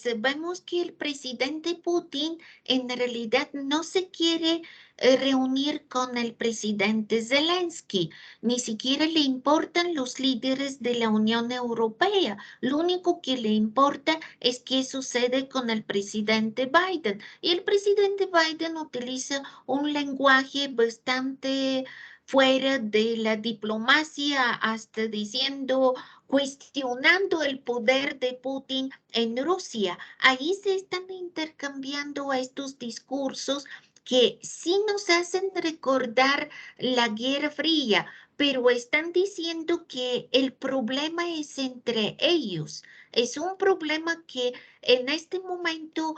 Sabemos que el presidente Putin en realidad no se quiere reunir con el presidente Zelensky, ni siquiera le importan los líderes de la Unión Europea. Lo único que le importa es qué sucede con el presidente Biden. Y el presidente Biden utiliza un lenguaje bastante fuera de la diplomacia, hasta diciendo, cuestionando el poder de Putin en Rusia. Ahí se están intercambiando estos discursos que sí nos hacen recordar la Guerra Fría, pero están diciendo que el problema es entre ellos. Es un problema que en este momento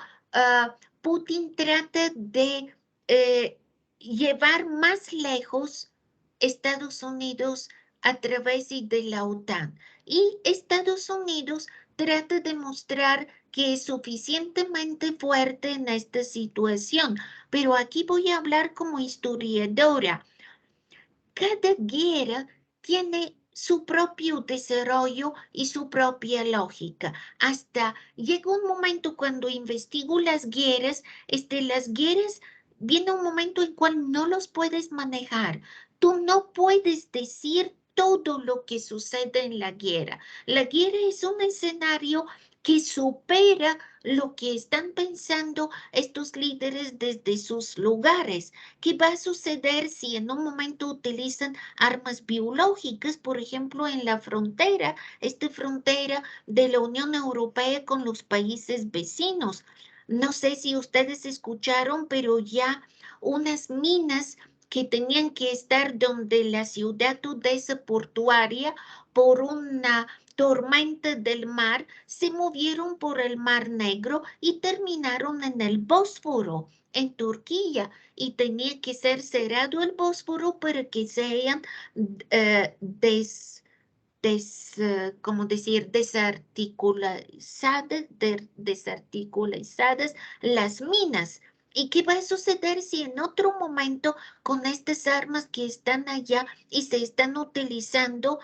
Putin trata de llevar más lejos Estados Unidos a través de la OTAN. Y Estados Unidos trata de mostrar que es suficientemente fuerte en esta situación. Pero aquí voy a hablar como historiadora. Cada guerra tiene su propio desarrollo y su propia lógica. Hasta llega un momento cuando investigo las guerras viene un momento en cual no los puedes manejar. Tú no puedes decir todo lo que sucede en la guerra. La guerra es un escenario que supera lo que están pensando estos líderes desde sus lugares. ¿Qué va a suceder si en un momento utilizan armas biológicas, por ejemplo, en la frontera, esta frontera de la Unión Europea con los países vecinos? No sé si ustedes escucharon, pero ya unas minas que tenían que estar donde la ciudad Odesa portuaria por una tormenta del mar, se movieron por el Mar Negro y terminaron en el Bósforo, en Turquía, y tenía que ser cerrado el Bósforo para que sean como decir, desarticuladas las minas. ¿Y qué va a suceder si en otro momento con estas armas que están allá y se están utilizando,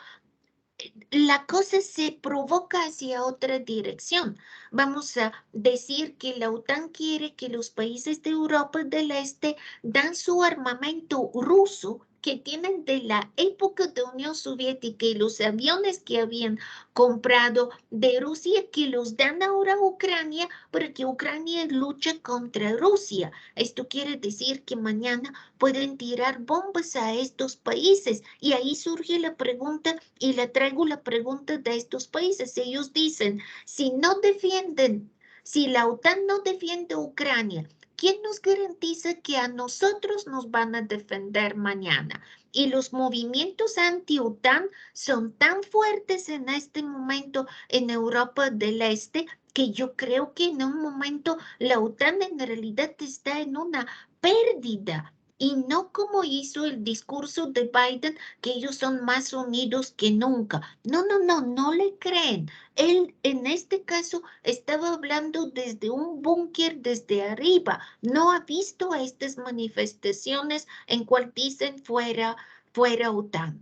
la cosa se provoca hacia otra dirección? Vamos a decir que la OTAN quiere que los países de Europa del Este dan su armamento ruso que tienen de la época de Unión Soviética y los aviones que habían comprado de Rusia, que los dan ahora a Ucrania para que Ucrania luche contra Rusia. Esto quiere decir que mañana pueden tirar bombas a estos países, y ahí surge la pregunta, y le traigo la pregunta de estos países. Ellos dicen, si la OTAN no defiende a Ucrania, ¿quién nos garantiza que a nosotros nos van a defender mañana? Y los movimientos anti-OTAN son tan fuertes en este momento en Europa del Este, que yo creo que en un momento la OTAN en realidad está en una pérdida. y no como hizo el discurso de Biden, que ellos son más unidos que nunca. No, no, no, no le creen. Él en este caso estaba hablando desde un búnker desde arriba. No ha visto estas manifestaciones en cual dicen fuera OTAN.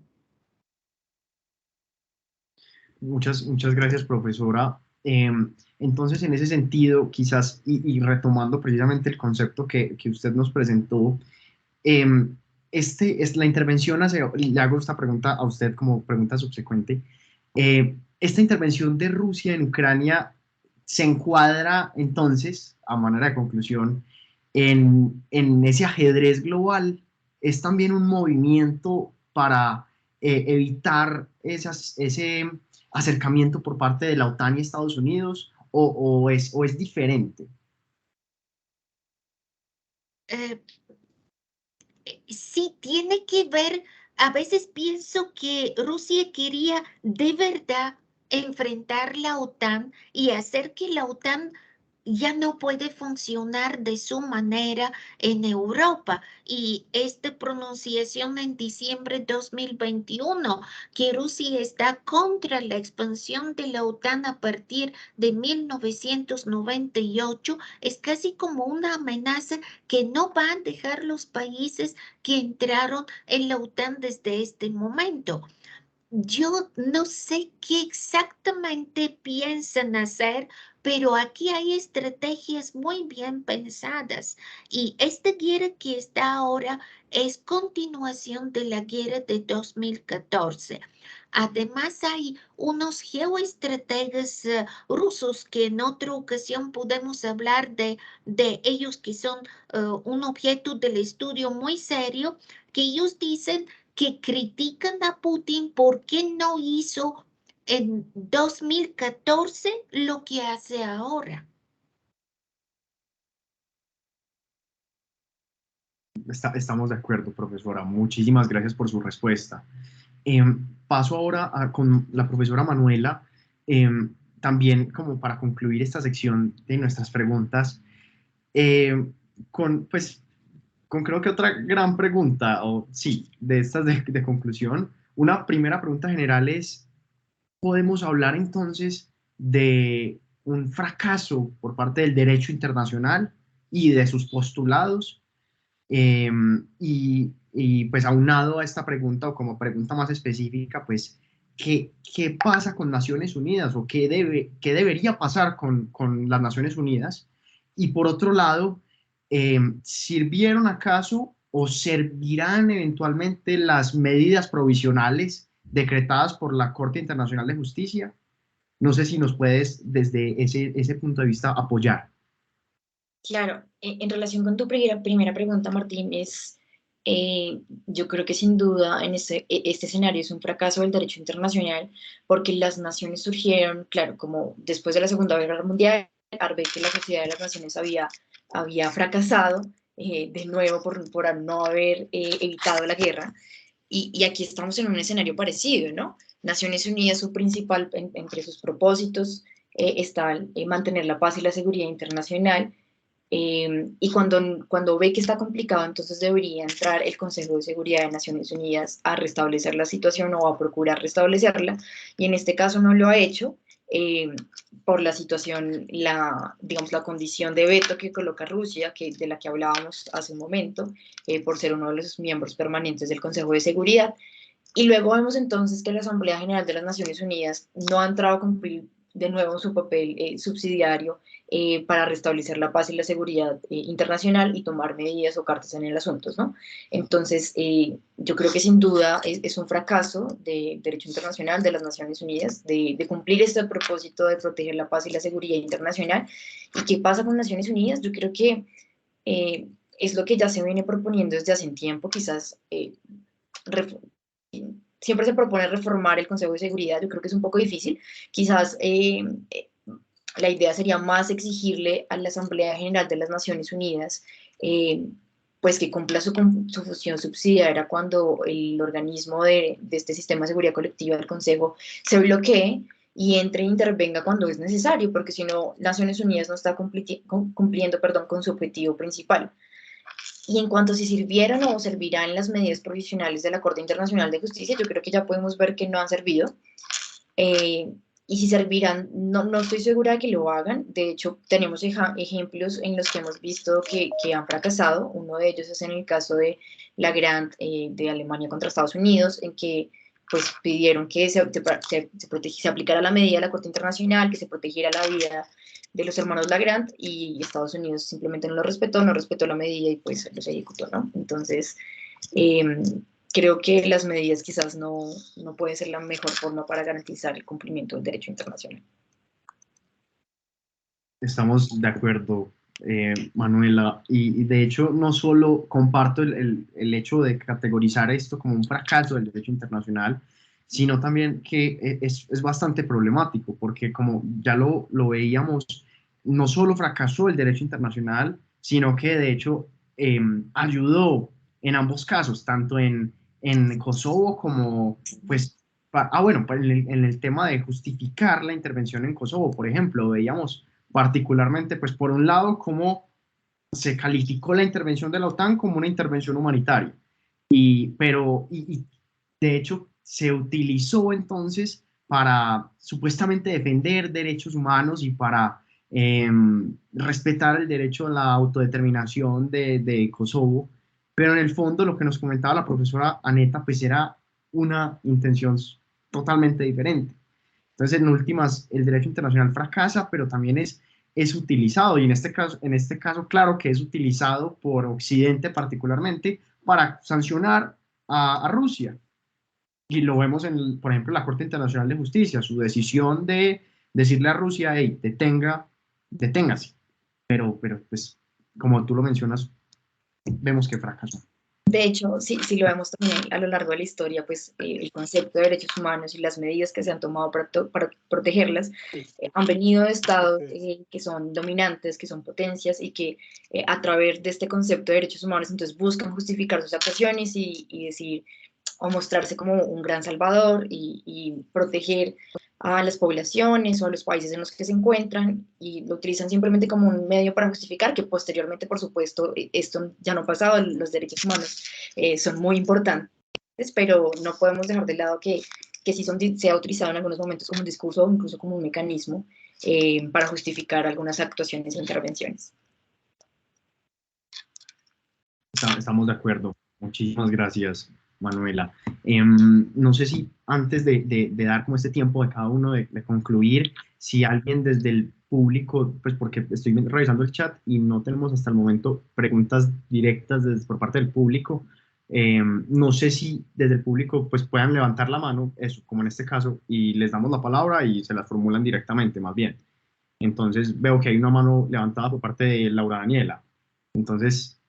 Muchas gracias, profesora. Entonces, en ese sentido, quizás, y retomando precisamente el concepto que usted nos presentó, la intervención le hago esta pregunta a usted como pregunta subsecuente. Esta intervención de Rusia en Ucrania se encuadra entonces, a manera de conclusión, en ese ajedrez global. Es también un movimiento para evitar ese acercamiento por parte de la OTAN y Estados Unidos, o es diferente. Sí, tiene que ver. A veces pienso que Rusia quería de verdad enfrentar la OTAN y hacer que la OTAN ya no puede funcionar de su manera en Europa. Y esta pronunciación en diciembre de 2021, que Rusia está contra la expansión de la OTAN a partir de 1998, es casi como una amenaza que no van a dejar los países que entraron en la OTAN desde este momento. Yo no sé qué exactamente piensan hacer, pero aquí hay estrategias muy bien pensadas y esta guerra que está ahora es continuación de la guerra de 2014. Además, hay unos geoestrategas rusos que en otra ocasión podemos hablar de ellos, que son un objeto del estudio muy serio, que ellos dicen que critican a Putin porque no hizo en 2014 lo que hace ahora. Estamos de acuerdo, profesora. Muchísimas gracias por su respuesta. Paso ahora con la profesora Manuela, también como para concluir esta sección de nuestras preguntas, pues, con creo que otra gran pregunta, o sí, de estas de conclusión. Una primera pregunta general es, ¿podemos hablar entonces de un fracaso por parte del derecho internacional y de sus postulados? Pues aunado a esta pregunta, o como pregunta más específica, pues, ¿qué pasa con Naciones Unidas, o qué debería pasar con las Naciones Unidas? Y por otro lado, ¿sirvieron acaso o servirán eventualmente las medidas provisionales decretadas por la Corte Internacional de Justicia? No sé si nos puedes desde ese punto de vista apoyar. Claro, en relación con tu primera pregunta, Martín, yo creo que sin duda en este escenario es un fracaso del derecho internacional, porque las naciones surgieron, claro, como después de la Segunda Guerra Mundial, al ver que la Sociedad de las Naciones había fracasado, de nuevo por no haber evitado la guerra, y aquí estamos en un escenario parecido, ¿no? Naciones Unidas, su principal, entre sus propósitos, está mantener la paz y la seguridad internacional. Y cuando ve que está complicado, entonces debería entrar el Consejo de Seguridad de Naciones Unidas a restablecer la situación o a procurar restablecerla, y en este caso no lo ha hecho por la situación, digamos, la condición de veto que coloca Rusia, de la que hablábamos hace un momento, por ser uno de los miembros permanentes del Consejo de Seguridad. Y luego vemos entonces que la Asamblea General de las Naciones Unidas no ha entrado a cumplir de nuevo su papel subsidiario para restablecer la paz y la seguridad internacional y tomar medidas o cartas en el asunto, ¿no? Entonces, yo creo que sin duda es un fracaso del derecho internacional de las Naciones Unidas de cumplir este propósito de proteger la paz y la seguridad internacional. ¿Y qué pasa con Naciones Unidas? Yo creo que es lo que ya se viene proponiendo desde hace un tiempo, quizás siempre se propone reformar el Consejo de Seguridad. Yo creo que es un poco difícil. Quizás la idea sería más exigirle a la Asamblea General de las Naciones Unidas pues que cumpla su función subsidiaria cuando el organismo de este sistema de seguridad colectiva del Consejo se bloquee, y entre e intervenga cuando es necesario, porque si no, Naciones Unidas no está cumpliendo con su objetivo principal. Y en cuanto a si sirvieron o servirán las medidas provisionales de la Corte Internacional de Justicia, yo creo que ya podemos ver que no han servido. Y si servirán, no estoy segura de que lo hagan. De hecho, tenemos ejemplos en los que hemos visto que han fracasado. Uno de ellos es en el caso de la Grant de Alemania contra Estados Unidos, en que pues pidieron que se aplicara la medida de la Corte Internacional, que se protegiera la vida de los hermanos Lagrant, y Estados Unidos simplemente no respetó la medida y pues los ejecutó, ¿no? Entonces, creo que las medidas quizás no puede ser la mejor forma para garantizar el cumplimiento del derecho internacional. Estamos de acuerdo, Manuela, y de hecho no solo comparto el hecho de categorizar esto como un fracaso del derecho internacional, sino también que es bastante problemático, porque como ya lo veíamos, no solo fracasó el derecho internacional, sino que de hecho ayudó en ambos casos, tanto en Kosovo como, pues, bueno, en el tema de justificar la intervención en Kosovo, por ejemplo, veíamos particularmente, pues por un lado, cómo se calificó la intervención de la OTAN como una intervención humanitaria, pero de hecho se utilizó entonces para supuestamente defender derechos humanos y para respetar el derecho a la autodeterminación de Kosovo, pero en el fondo lo que nos comentaba la profesora Aneta, pues era una intención totalmente diferente. Entonces, en últimas, el derecho internacional fracasa, pero también es utilizado, y en este caso, claro que es utilizado por Occidente particularmente para sancionar a Rusia. Y lo vemos, por ejemplo, en la Corte Internacional de Justicia, su decisión de decirle a Rusia, hey, deténgase. Pero, pues, como tú lo mencionas, vemos que fracasó. De hecho, sí lo vemos también a lo largo de la historia, pues el concepto de derechos humanos y las medidas que se han tomado para protegerlas han venido de estados que son dominantes, que son potencias y que a través de este concepto de derechos humanos entonces buscan justificar sus actuaciones y decir o mostrarse como un gran salvador y proteger a las poblaciones o a los países en los que se encuentran, y lo utilizan simplemente como un medio para justificar que posteriormente, por supuesto, esto ya no ha pasado, los derechos humanos son muy importantes, pero no podemos dejar de lado que sí se ha utilizado en algunos momentos como un discurso o incluso como un mecanismo para justificar algunas actuaciones e intervenciones. Estamos de acuerdo. Muchísimas gracias, Manuela. No sé si antes de dar como este tiempo de cada uno de concluir, si alguien desde el público, pues porque estoy revisando el chat y no tenemos hasta el momento preguntas directas por parte del público, no sé si desde el público pues puedan levantar la mano, eso, como en este caso, y les damos la palabra y se las formulan directamente, más bien. Entonces veo que hay una mano levantada por parte de Laura Daniela. Entonces,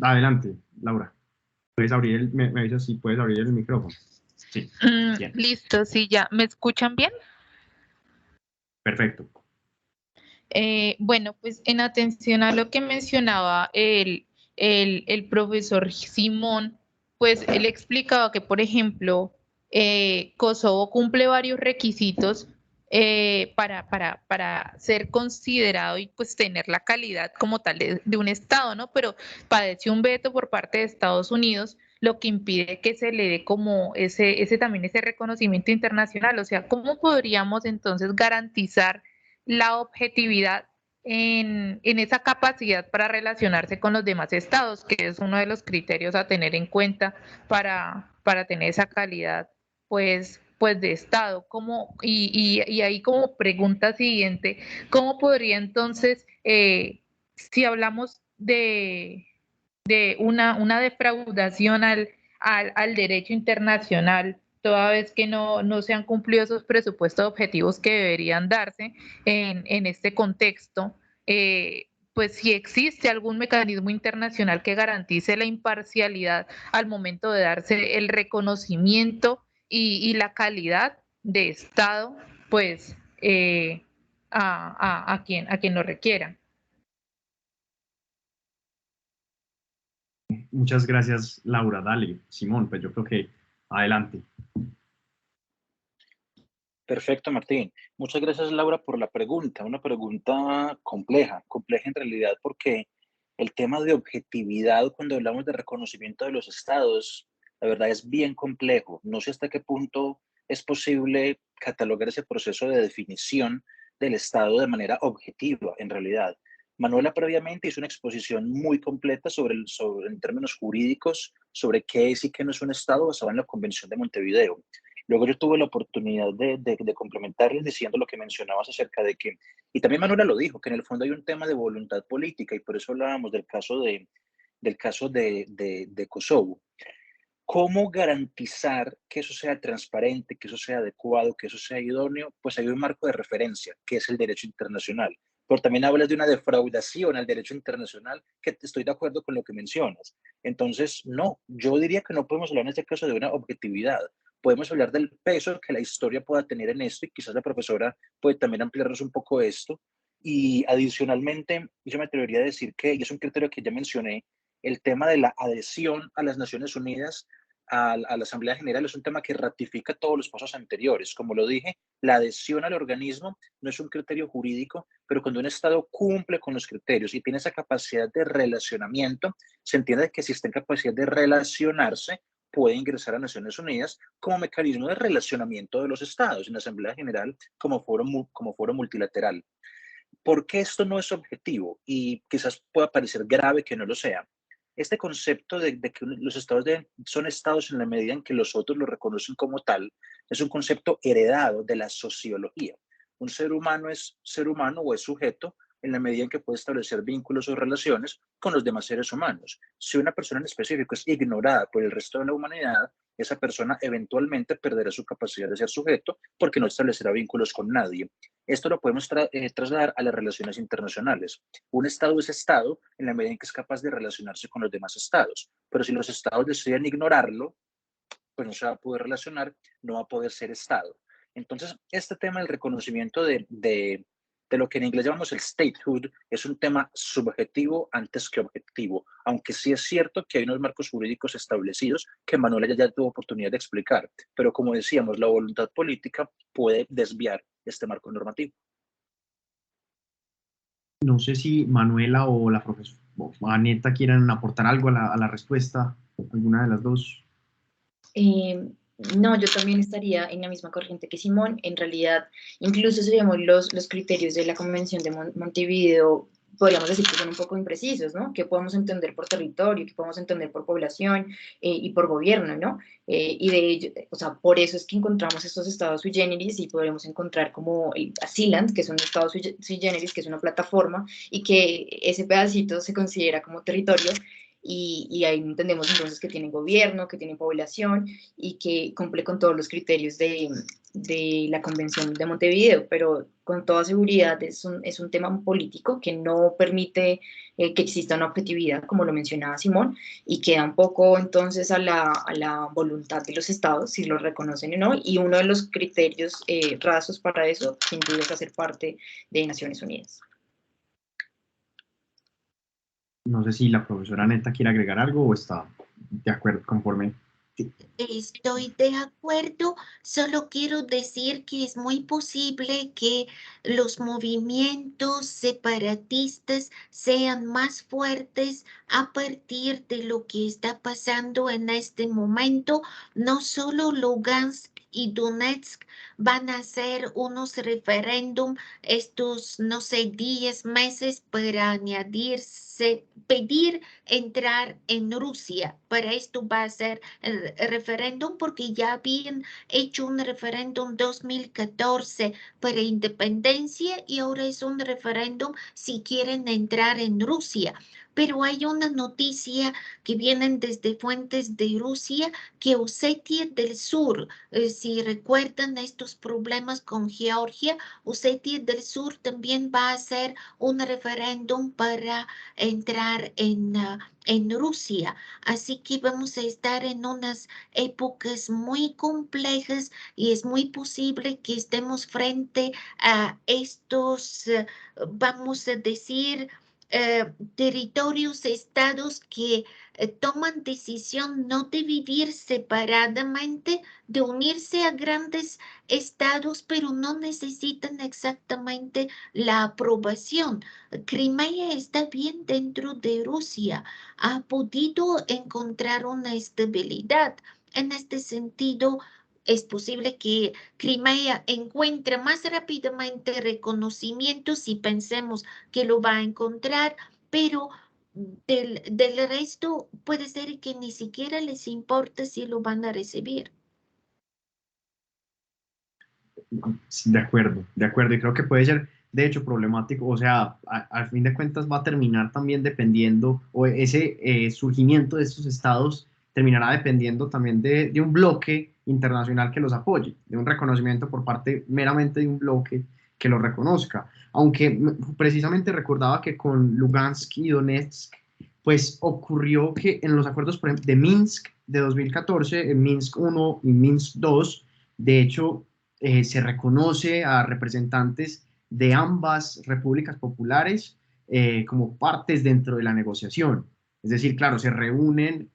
adelante, Laura. Puedes abrir me avisas si puedes abrir el micrófono. Sí. Bien. Listo, sí, ya. ¿Me escuchan bien? Perfecto. Bueno, pues en atención a lo que mencionaba el profesor Simón, pues él explicaba que, por ejemplo, Kosovo cumple varios requisitos para ser considerado y pues tener la calidad como tal de un Estado, ¿no? Pero padece un veto por parte de Estados Unidos, lo que impide que se le dé como también ese reconocimiento internacional. O sea, ¿cómo podríamos entonces garantizar la objetividad en esa capacidad para relacionarse con los demás estados, que es uno de los criterios a tener en cuenta para tener esa calidad pues de estado? Y ahí como pregunta siguiente, ¿cómo podría entonces, si hablamos de una defraudación al derecho internacional, toda vez que no se han cumplido esos presupuestos objetivos que deberían darse en este contexto, pues si existe algún mecanismo internacional que garantice la imparcialidad al momento de darse el reconocimiento y la calidad de Estado, pues a quien lo requiera. Muchas gracias, Laura. Dale, Simón, pues yo creo que adelante. Perfecto, Martín. Muchas gracias, Laura, por la pregunta. Una pregunta compleja en realidad, porque el tema de objetividad cuando hablamos de reconocimiento de los estados, la verdad es bien complejo. No sé hasta qué punto es posible catalogar ese proceso de definición del estado de manera objetiva, en realidad. Manuela previamente hizo una exposición muy completa en términos jurídicos, sobre qué es y qué no es un estado basado en la Convención de Montevideo. Luego yo tuve la oportunidad de complementarles diciendo lo que mencionabas acerca de que, y también Manuela lo dijo, que en el fondo hay un tema de voluntad política y por eso hablábamos del caso de Kosovo. ¿Cómo garantizar que eso sea transparente, que eso sea adecuado, que eso sea idóneo? Pues hay un marco de referencia, que es el derecho internacional. Pero también hablas de una defraudación al derecho internacional, que estoy de acuerdo con lo que mencionas. Entonces, no, yo diría que no podemos hablar en este caso de una objetividad. Podemos hablar del peso que la historia pueda tener en esto y quizás la profesora puede también ampliarnos un poco esto. Y adicionalmente, yo me atrevería a decir que, y es un criterio que ya mencioné, el tema de la adhesión a las Naciones Unidas, a la Asamblea General, es un tema que ratifica todos los pasos anteriores. Como lo dije, la adhesión al organismo no es un criterio jurídico, pero cuando un Estado cumple con los criterios y tiene esa capacidad de relacionamiento, se entiende que si está en capacidad de relacionarse, puede ingresar a Naciones Unidas como mecanismo de relacionamiento de los Estados en la Asamblea General como foro multilateral. ¿Por qué esto no es objetivo? Y quizás pueda parecer grave que no lo sea. Este concepto de que los estados son estados en la medida en que los otros lo reconocen como tal, es un concepto heredado de la sociología. Un ser humano es ser humano o es sujeto en la medida en que puede establecer vínculos o relaciones con los demás seres humanos. Si una persona en específico es ignorada por el resto de la humanidad, esa persona eventualmente perderá su capacidad de ser sujeto porque no establecerá vínculos con nadie. Esto lo podemos trasladar a las relaciones internacionales. Un Estado es Estado en la medida en que es capaz de relacionarse con los demás Estados, pero si los Estados deciden ignorarlo, pues no se va a poder relacionar, no va a poder ser Estado. Entonces, este tema del reconocimiento de lo que en inglés llamamos el statehood es un tema subjetivo antes que objetivo, aunque sí es cierto que hay unos marcos jurídicos establecidos que Manuela ya tuvo oportunidad de explicar, pero como decíamos, la voluntad política puede desviar este marco normativo. No sé si Manuela o la profesora Aneta quieran aportar algo a la respuesta, alguna de las dos. No, yo también estaría en la misma corriente que Simón. En realidad, incluso si vemos los criterios de la Convención de Montevideo, podríamos decir que son un poco imprecisos, ¿no? ¿Qué podemos entender por territorio? ¿Qué podemos entender por población y por gobierno, ¿no? Y de ello, o sea, por eso es que encontramos estos estados sui generis y podremos encontrar como el Sealand, que es un estado sui generis, que es una plataforma y que ese pedacito se considera como territorio. Y ahí entendemos entonces que tienen gobierno, que tienen población y que cumple con todos los criterios de la Convención de Montevideo, pero con toda seguridad es un tema político que no permite que exista una objetividad, como lo mencionaba Simón, y queda un poco entonces a la voluntad de los estados, si lo reconocen o no, y uno de los criterios rasos para eso, sin duda, es hacer parte de Naciones Unidas. No sé si la profesora Aneta quiere agregar algo o está de acuerdo conforme. Estoy de acuerdo, solo quiero decir que es muy posible que los movimientos separatistas sean más fuertes a partir de lo que está pasando en este momento. No solo Lugansk y Donetsk van a hacer unos referéndum estos, no sé, 10 meses para añadirse, pedir entrar en Rusia. Para esto va a ser el referéndum porque ya habían hecho un referéndum 2014 para independencia y ahora es un referéndum si quieren entrar en Rusia. Pero hay una noticia que vienen desde fuentes de Rusia que Osetia del Sur, si recuerdan estos problemas con Georgia, Osetia del Sur también va a hacer un referéndum para entrar en Rusia. Así que vamos a estar en unas épocas muy complejas y es muy posible que estemos frente a estos, vamos a decir, territorios, estados que toman decisión no de vivir separadamente, de unirse a grandes estados, pero no necesitan exactamente la aprobación. Crimea está bien dentro de Rusia, ha podido encontrar una estabilidad. En este sentido, es posible que Crimea encuentre más rápidamente reconocimiento si pensemos que lo va a encontrar, pero del resto puede ser que ni siquiera les importa si lo van a recibir. Sí, de acuerdo, y creo que puede ser, de hecho, problemático, o sea, al fin de cuentas va a terminar también dependiendo, o ese surgimiento de estos estados terminará dependiendo también de un bloque internacional que los apoye, de un reconocimiento por parte meramente de un bloque que los reconozca. Aunque precisamente recordaba que con Lugansk y Donetsk, pues ocurrió que en los acuerdos, por ejemplo, de Minsk de 2014, en Minsk 1 y Minsk 2, de hecho, se reconoce a representantes de ambas repúblicas populares como partes dentro de la negociación. Es decir, claro, se reúnen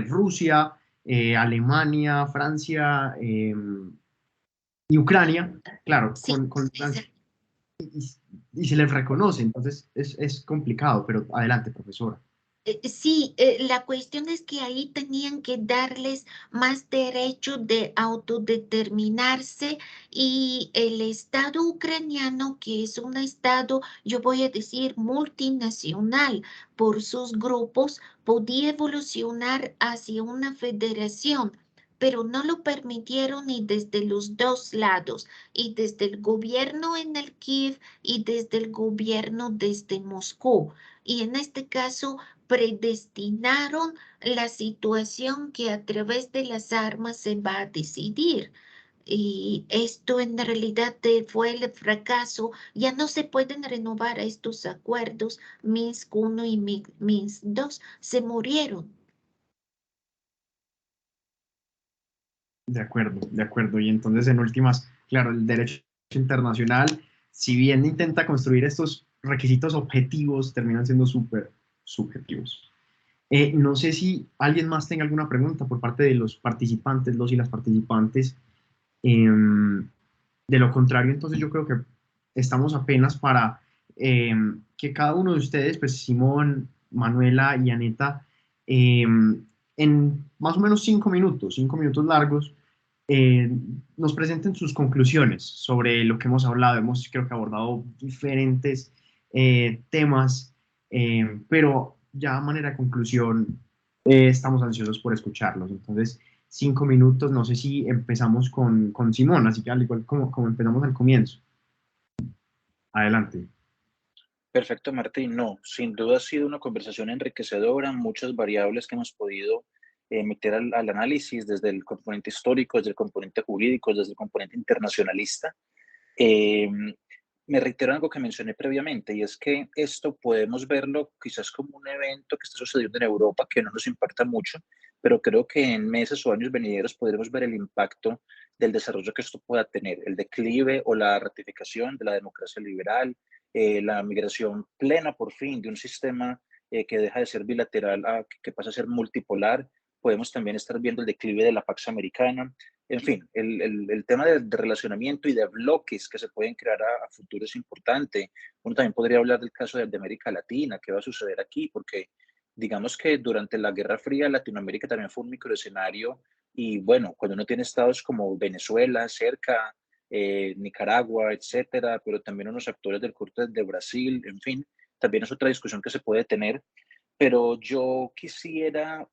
Rusia, Alemania, Francia y Ucrania, claro, Sí, con Francia, y se les reconoce, entonces es complicado, pero adelante, profesora. Sí, la cuestión es que ahí tenían que darles más derecho de autodeterminarse y el Estado ucraniano, que es un Estado, yo voy a decir, multinacional por sus grupos, podía evolucionar hacia una federación, pero no lo permitieron y desde los dos lados, y desde el gobierno en el Kiev y desde el gobierno desde Moscú. Y en este caso, predestinaron la situación que a través de las armas se va a decidir. Y esto en realidad fue el fracaso. Ya no se pueden renovar estos acuerdos. Minsk 1 y Minsk 2 se murieron. De acuerdo, de acuerdo. Y entonces, en últimas, claro, el derecho internacional, si bien intenta construir estos requisitos objetivos, terminan siendo súper subjetivos. No sé si alguien más tenga alguna pregunta por parte de los participantes, los y las participantes. De lo contrario, entonces yo creo que estamos apenas para que cada uno de ustedes, pues Simón, Manuela y Aneta, en más o menos 5 minutos largos, nos presenten sus conclusiones sobre lo que hemos hablado. Hemos, creo que, abordado diferentes temas, pero ya a manera de conclusión, estamos ansiosos por escucharlos. Entonces, 5 minutos, no sé si empezamos con Simón, así que al igual como empezamos al comienzo. Adelante. Perfecto, Martín. No, sin duda ha sido una conversación enriquecedora, muchas variables que hemos podido meter al análisis desde el componente histórico, desde el componente jurídico, desde el componente internacionalista. Eh, Me reitero algo que mencioné previamente, y es que esto podemos verlo quizás como un evento que está sucediendo en Europa que no nos impacta mucho, pero creo que en meses o años venideros podremos ver el impacto del desarrollo que esto pueda tener, el declive o la ratificación de la democracia liberal, la migración plena por fin de un sistema que deja de ser bilateral a que pasa a ser multipolar. Podemos también estar viendo el declive de la Pax Americana. En fin, el tema de relacionamiento y de bloques que se pueden crear a futuro es importante. Uno también podría hablar del caso de América Latina, qué va a suceder aquí, porque digamos que durante la Guerra Fría Latinoamérica también fue un microescenario y bueno, cuando uno tiene estados como Venezuela cerca, Nicaragua, etcétera, pero también unos actores del corte de Brasil, en fin, también es otra discusión que se puede tener, pero yo quisiera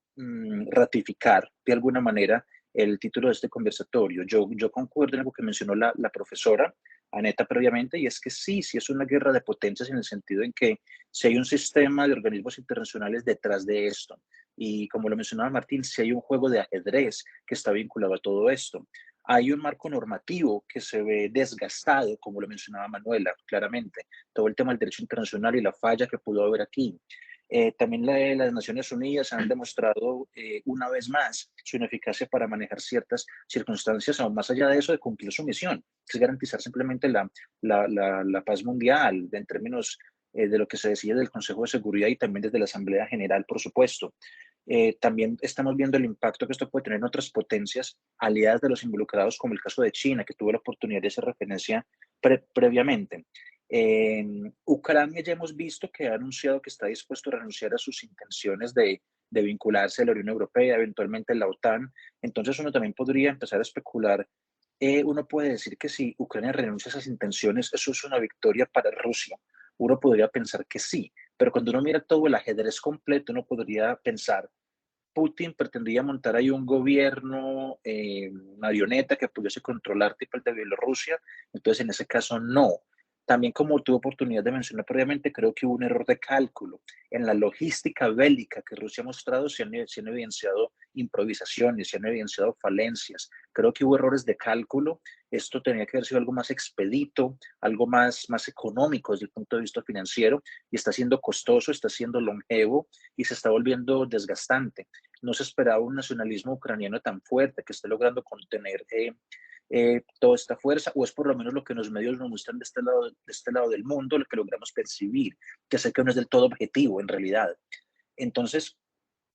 ratificar de alguna manera el título de este conversatorio. Yo concuerdo en algo que mencionó la profesora Aneta previamente, y es que sí es una guerra de potencias en el sentido en que si hay un sistema de organismos internacionales detrás de esto, y como lo mencionaba Martín, si hay un juego de ajedrez que está vinculado a todo esto. Hay un marco normativo que se ve desgastado, como lo mencionaba Manuela, claramente, todo el tema del derecho internacional y la falla que pudo haber aquí. También las Naciones Unidas han demostrado una vez más su ineficacia para manejar ciertas circunstancias, aún más allá de eso, de cumplir su misión, que es garantizar simplemente la paz mundial en términos de lo que se decide del Consejo de Seguridad y también desde la Asamblea General, por supuesto. También estamos viendo el impacto que esto puede tener en otras potencias aliadas de los involucrados, como el caso de China, que tuve la oportunidad de hacer referencia previamente. Ucrania ya hemos visto que ha anunciado que está dispuesto a renunciar a sus intenciones de vincularse a la Unión Europea, eventualmente a la OTAN. Entonces uno también podría empezar a especular. Uno puede decir que si Ucrania renuncia a esas intenciones, eso es una victoria para Rusia. Uno podría pensar que sí, pero cuando uno mira todo el ajedrez completo, uno podría pensar, Putin pretendía montar ahí un gobierno marioneta que pudiese controlar tipo el de Bielorrusia, entonces en ese caso no. También, como tuve oportunidad de mencionar previamente, creo que hubo un error de cálculo. En la logística bélica que Rusia ha mostrado se han evidenciado improvisaciones, se han evidenciado falencias. Creo que hubo errores de cálculo. Esto tenía que haber sido algo más expedito, algo más económico desde el punto de vista financiero, y está siendo costoso, está siendo longevo y se está volviendo desgastante. No se esperaba un nacionalismo ucraniano tan fuerte que esté logrando contener toda esta fuerza, o es por lo menos lo que los medios nos muestran de este lado del mundo, lo que logramos percibir, que sé que no es del todo objetivo en realidad. Entonces,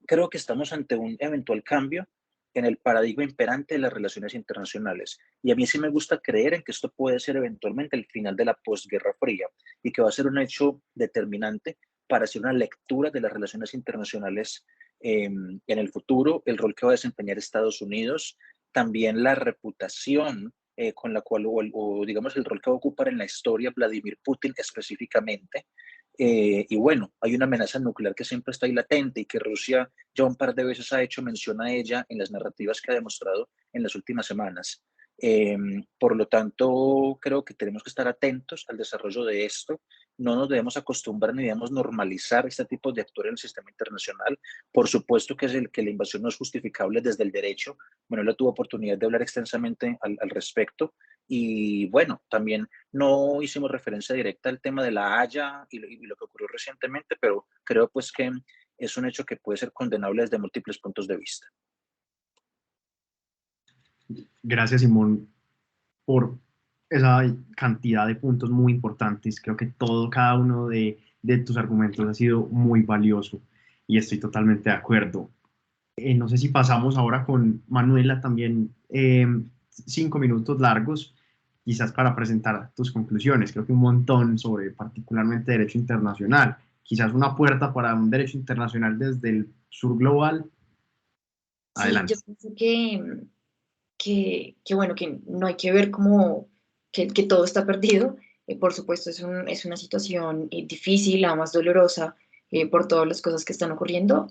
creo que estamos ante un eventual cambio en el paradigma imperante de las relaciones internacionales. Y a mí sí me gusta creer en que esto puede ser eventualmente el final de la posguerra fría y que va a ser un hecho determinante para hacer una lectura de las relaciones internacionales en el futuro, el rol que va a desempeñar Estados Unidos, también la reputación con la cual, o digamos el rol que va a ocupar en la historia Vladimir Putin específicamente. Y bueno, hay una amenaza nuclear que siempre está ahí latente y que Rusia ya un par de veces ha hecho mención a ella en las narrativas que ha demostrado en las últimas semanas. Por lo tanto, creo que tenemos que estar atentos al desarrollo de esto. No nos debemos acostumbrar ni debemos normalizar este tipo de actores en el sistema internacional. Por supuesto que la invasión no es justificable desde el derecho. Manuela tuvo oportunidad de hablar extensamente al respecto. Y bueno, también no hicimos referencia directa al tema de la Haya y lo que ocurrió recientemente, pero creo pues que es un hecho que puede ser condenable desde múltiples puntos de vista. Gracias, Simón, por esa cantidad de puntos muy importantes. Creo que cada uno de tus argumentos ha sido muy valioso y estoy totalmente de acuerdo. No sé si pasamos ahora con Manuela también 5 minutos largos, quizás para presentar tus conclusiones. Creo que un montón sobre particularmente derecho internacional. Quizás una puerta para un derecho internacional desde el sur global. Adelante. Sí, yo pienso que bueno, que no hay que ver como que todo está perdido. Por supuesto, es una situación difícil, la más dolorosa, por todas las cosas que están ocurriendo.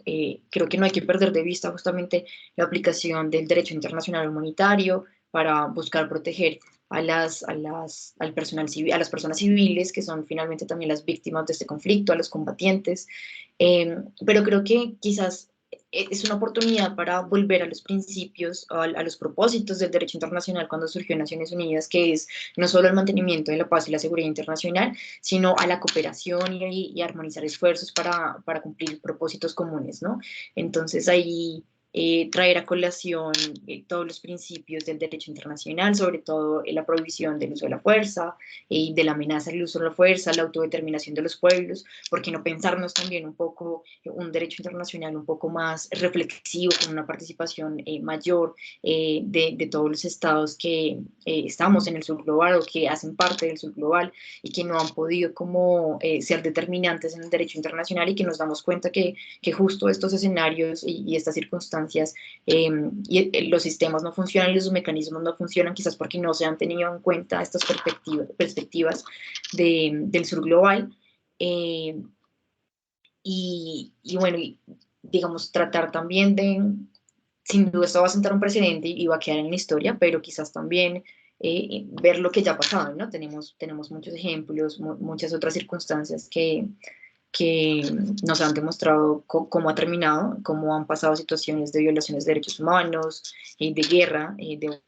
Creo que no hay que perder de vista justamente la aplicación del derecho internacional humanitario para buscar proteger al personal civil, a las personas civiles, que son finalmente también las víctimas de este conflicto, a los combatientes. Pero creo que quizás es una oportunidad para volver a los principios, a los propósitos del derecho internacional cuando surgió en Naciones Unidas, que es no solo el mantenimiento de la paz y la seguridad internacional, sino a la cooperación y armonizar esfuerzos para cumplir propósitos comunes, ¿no? Entonces ahí traer a colación todos los principios del derecho internacional, sobre todo la prohibición del uso de la fuerza, de la amenaza del uso de la fuerza, la autodeterminación de los pueblos, ¿por qué no pensarnos también un poco un derecho internacional un poco más reflexivo, con una participación mayor de todos los estados que estamos en el sur global o que hacen parte del sur global y que no han podido como ser determinantes en el derecho internacional, y que nos damos cuenta que justo estos escenarios y estas circunstancias los sistemas no funcionan y los mecanismos no funcionan, quizás porque no se han tenido en cuenta estas perspectivas del sur global. Y bueno, digamos, tratar también sin duda esto va a sentar un precedente y va a quedar en la historia, pero quizás también ver lo que ya ha pasado, ¿no? Tenemos muchos ejemplos, muchas otras circunstancias que nos han demostrado cómo ha terminado, cómo han pasado situaciones de violaciones de derechos humanos, de guerra, de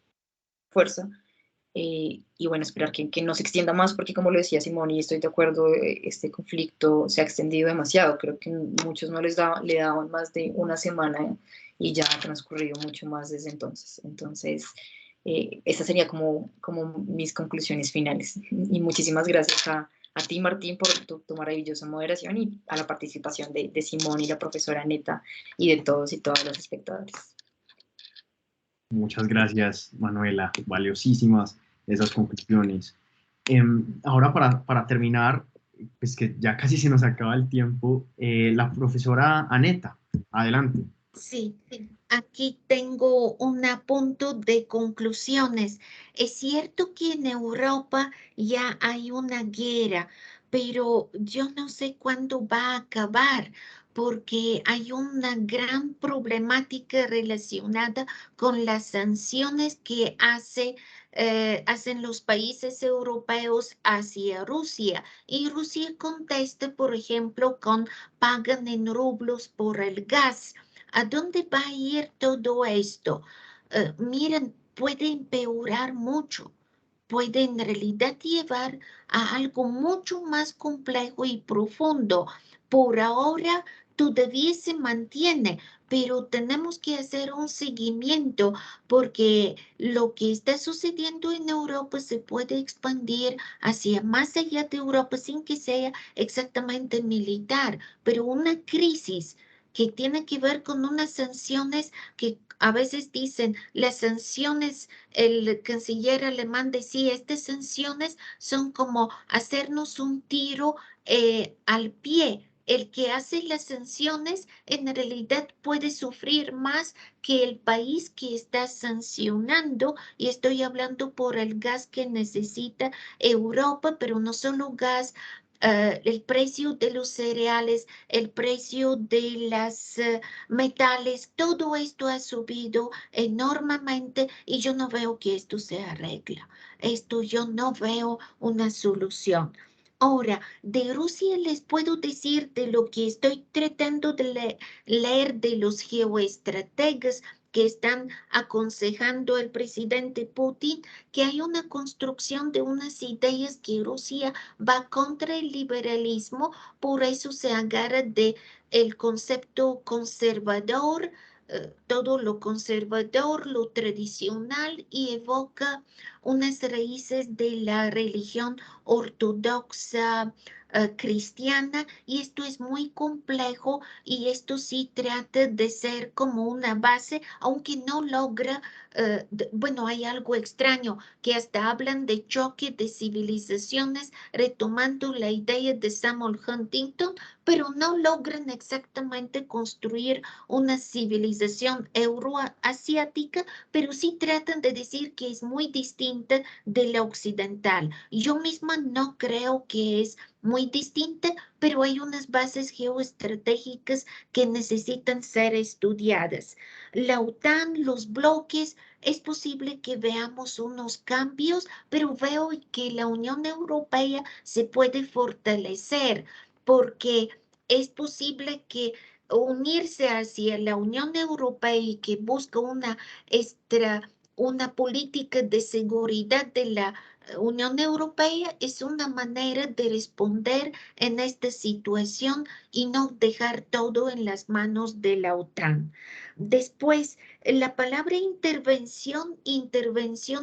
fuerza. Y bueno, esperar que no se extienda más, porque como lo decía Simón, y estoy de acuerdo, este conflicto se ha extendido demasiado. Creo que muchos no le daban más de una semana y ya ha transcurrido mucho más desde entonces. Entonces, esas serían como mis conclusiones finales. Y muchísimas gracias a a ti, Martín, por tu maravillosa moderación y a la participación de Simón y la profesora Neta y de todos y todas los espectadores. Muchas gracias, Manuela. Valiosísimas esas conclusiones. Ahora, para terminar, pues que ya casi se nos acaba el tiempo, la profesora Aneta, adelante. Sí, aquí tengo un punto de conclusiones. Es cierto que en Europa ya hay una guerra, pero yo no sé cuándo va a acabar, porque hay una gran problemática relacionada con las sanciones que hacen los países europeos hacia Rusia. Y Rusia contesta, por ejemplo, con pagan en rublos por el gas. ¿A dónde va a ir todo esto? Miren, puede empeorar mucho, puede en realidad llevar a algo mucho más complejo y profundo. Por ahora todavía se mantiene, pero tenemos que hacer un seguimiento porque lo que está sucediendo en Europa se puede expandir hacia más allá de Europa sin que sea exactamente militar, pero una crisis que tiene que ver con unas sanciones que a veces dicen, las sanciones, el canciller alemán decía, estas sanciones son como hacernos un tiro al pie. El que hace las sanciones en realidad puede sufrir más que el país que está sancionando, y estoy hablando por el gas que necesita Europa, pero no solo gas, el precio de los cereales, el precio de las metales, todo esto ha subido enormemente y yo no veo que esto se arregle. Esto yo no veo una solución. Ahora, de Rusia les puedo decir de lo que estoy tratando de leer de los geoestrategas que están aconsejando al presidente Putin, que hay una construcción de unas ideas que Rusia va contra el liberalismo, por eso se agarra de el concepto conservador, todo lo conservador, lo tradicional, y evoca unas raíces de la religión ortodoxa cristiana, y esto es muy complejo y esto sí trata de ser como una base, aunque no logra, bueno, hay algo extraño, que hasta hablan de choque de civilizaciones, retomando la idea de Samuel Huntington, pero no logran exactamente construir una civilización euroasiática, pero sí tratan de decir que es muy distinta de la occidental. Yo misma no creo que es muy distinta, pero hay unas bases geoestratégicas que necesitan ser estudiadas. La OTAN, los bloques, es posible que veamos unos cambios, pero veo que la Unión Europea se puede fortalecer porque es posible que unirse hacia la Unión Europea y que busca una política de seguridad de la Unión Europea es una manera de responder en esta situación y no dejar todo en las manos de la OTAN. Después, la palabra intervención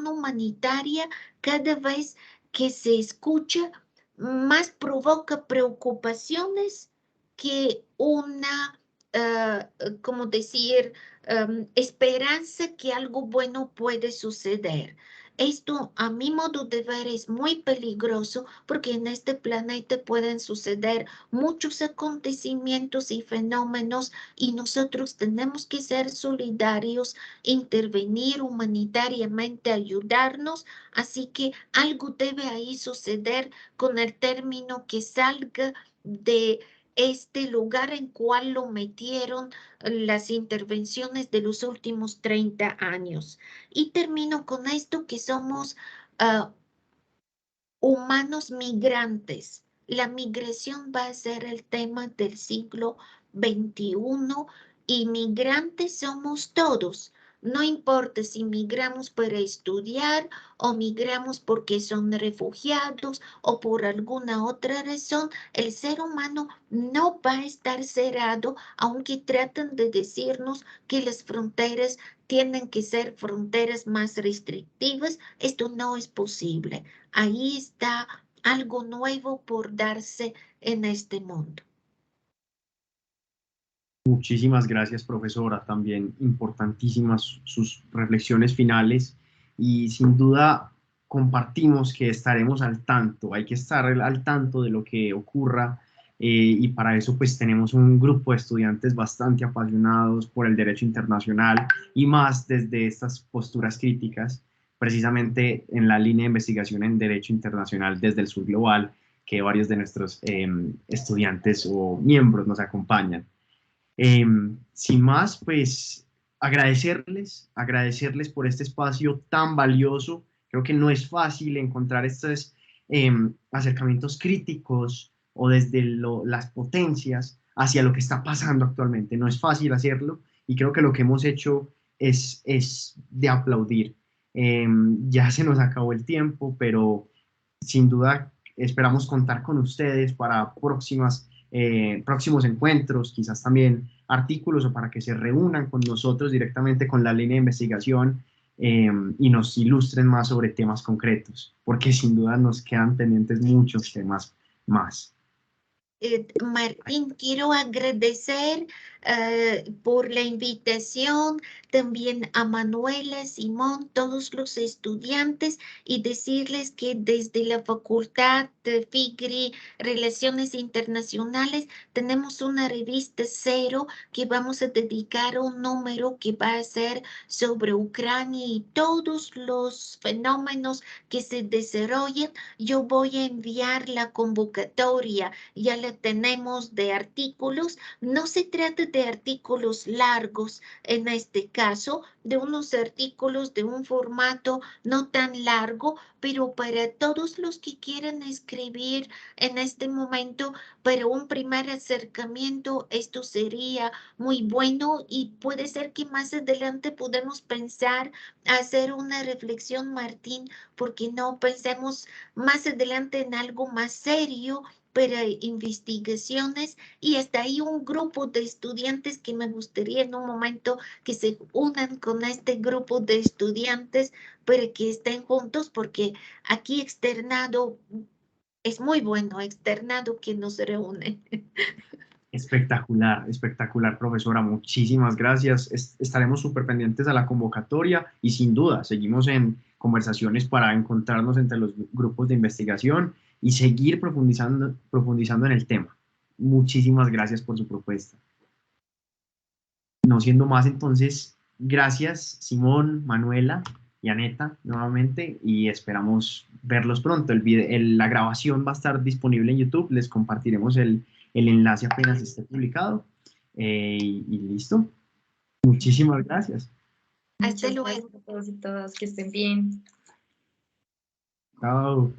humanitaria, cada vez que se escucha, más provoca preocupaciones que una, como decir, esperanza que algo bueno puede suceder. Esto, a mi modo de ver, es muy peligroso porque en este planeta pueden suceder muchos acontecimientos y fenómenos y nosotros tenemos que ser solidarios, intervenir humanitariamente, ayudarnos. Así que algo debe ahí suceder con el término que salga de este lugar en cual lo metieron las intervenciones de los últimos 30 años. Y termino con esto que somos humanos migrantes. La migración va a ser el tema del siglo XXI y migrantes somos todos. No importa si migramos para estudiar o migramos porque son refugiados o por alguna otra razón, el ser humano no va a estar cerrado, aunque tratan de decirnos que las fronteras tienen que ser fronteras más restrictivas. Esto no es posible. Ahí está algo nuevo por darse en este mundo. Muchísimas gracias, profesora. También importantísimas sus reflexiones finales y sin duda compartimos que estaremos al tanto. Hay que estar al tanto de lo que ocurra y para eso pues tenemos un grupo de estudiantes bastante apasionados por el derecho internacional y más desde estas posturas críticas, precisamente en la línea de investigación en derecho internacional desde el Sur Global, que varios de nuestros estudiantes o miembros nos acompañan. Sin más, pues agradecerles por este espacio tan valioso. Creo que no es fácil encontrar estos acercamientos críticos o desde las potencias hacia lo que está pasando actualmente. No es fácil hacerlo y creo que lo que hemos hecho es de aplaudir. Ya se nos acabó el tiempo, pero sin duda esperamos contar con ustedes para próximos encuentros, quizás también artículos o para que se reúnan con nosotros directamente con la línea de investigación y nos ilustren más sobre temas concretos, porque sin duda nos quedan pendientes muchos temas más. Martín, quiero agradecer por la invitación, también a Manuela, Simón, todos los estudiantes y decirles que desde la Facultad de FICRI, Relaciones Internacionales, tenemos una revista Cero que vamos a dedicar un número que va a ser sobre Ucrania y todos los fenómenos que se desarrollan. Yo voy a enviar la convocatoria, ya la tenemos de artículos. No se trata de artículos largos en este caso, de unos artículos de un formato no tan largo, pero para todos los que quieran escribir en este momento, para un primer acercamiento, esto sería muy bueno y puede ser que más adelante podamos pensar hacer una reflexión, Martín, porque no pensemos más adelante en algo más serio para investigaciones y hasta ahí un grupo de estudiantes que me gustaría en un momento que se unan con este grupo de estudiantes para que estén juntos, porque aquí externado es muy bueno, externado que nos reúne. Espectacular, espectacular, profesora. Muchísimas gracias. Estaremos súper pendientes a la convocatoria y sin duda seguimos en conversaciones para encontrarnos entre los grupos de investigación y seguir profundizando en el tema. Muchísimas gracias por su propuesta. No siendo más, entonces, gracias Simón, Manuela y Aneta nuevamente y esperamos verlos pronto. La grabación va a estar disponible en YouTube, les compartiremos el enlace apenas esté publicado y listo. Muchísimas gracias. Hasta Muchas luego. gracias a todos y todas, que estén bien. Chao.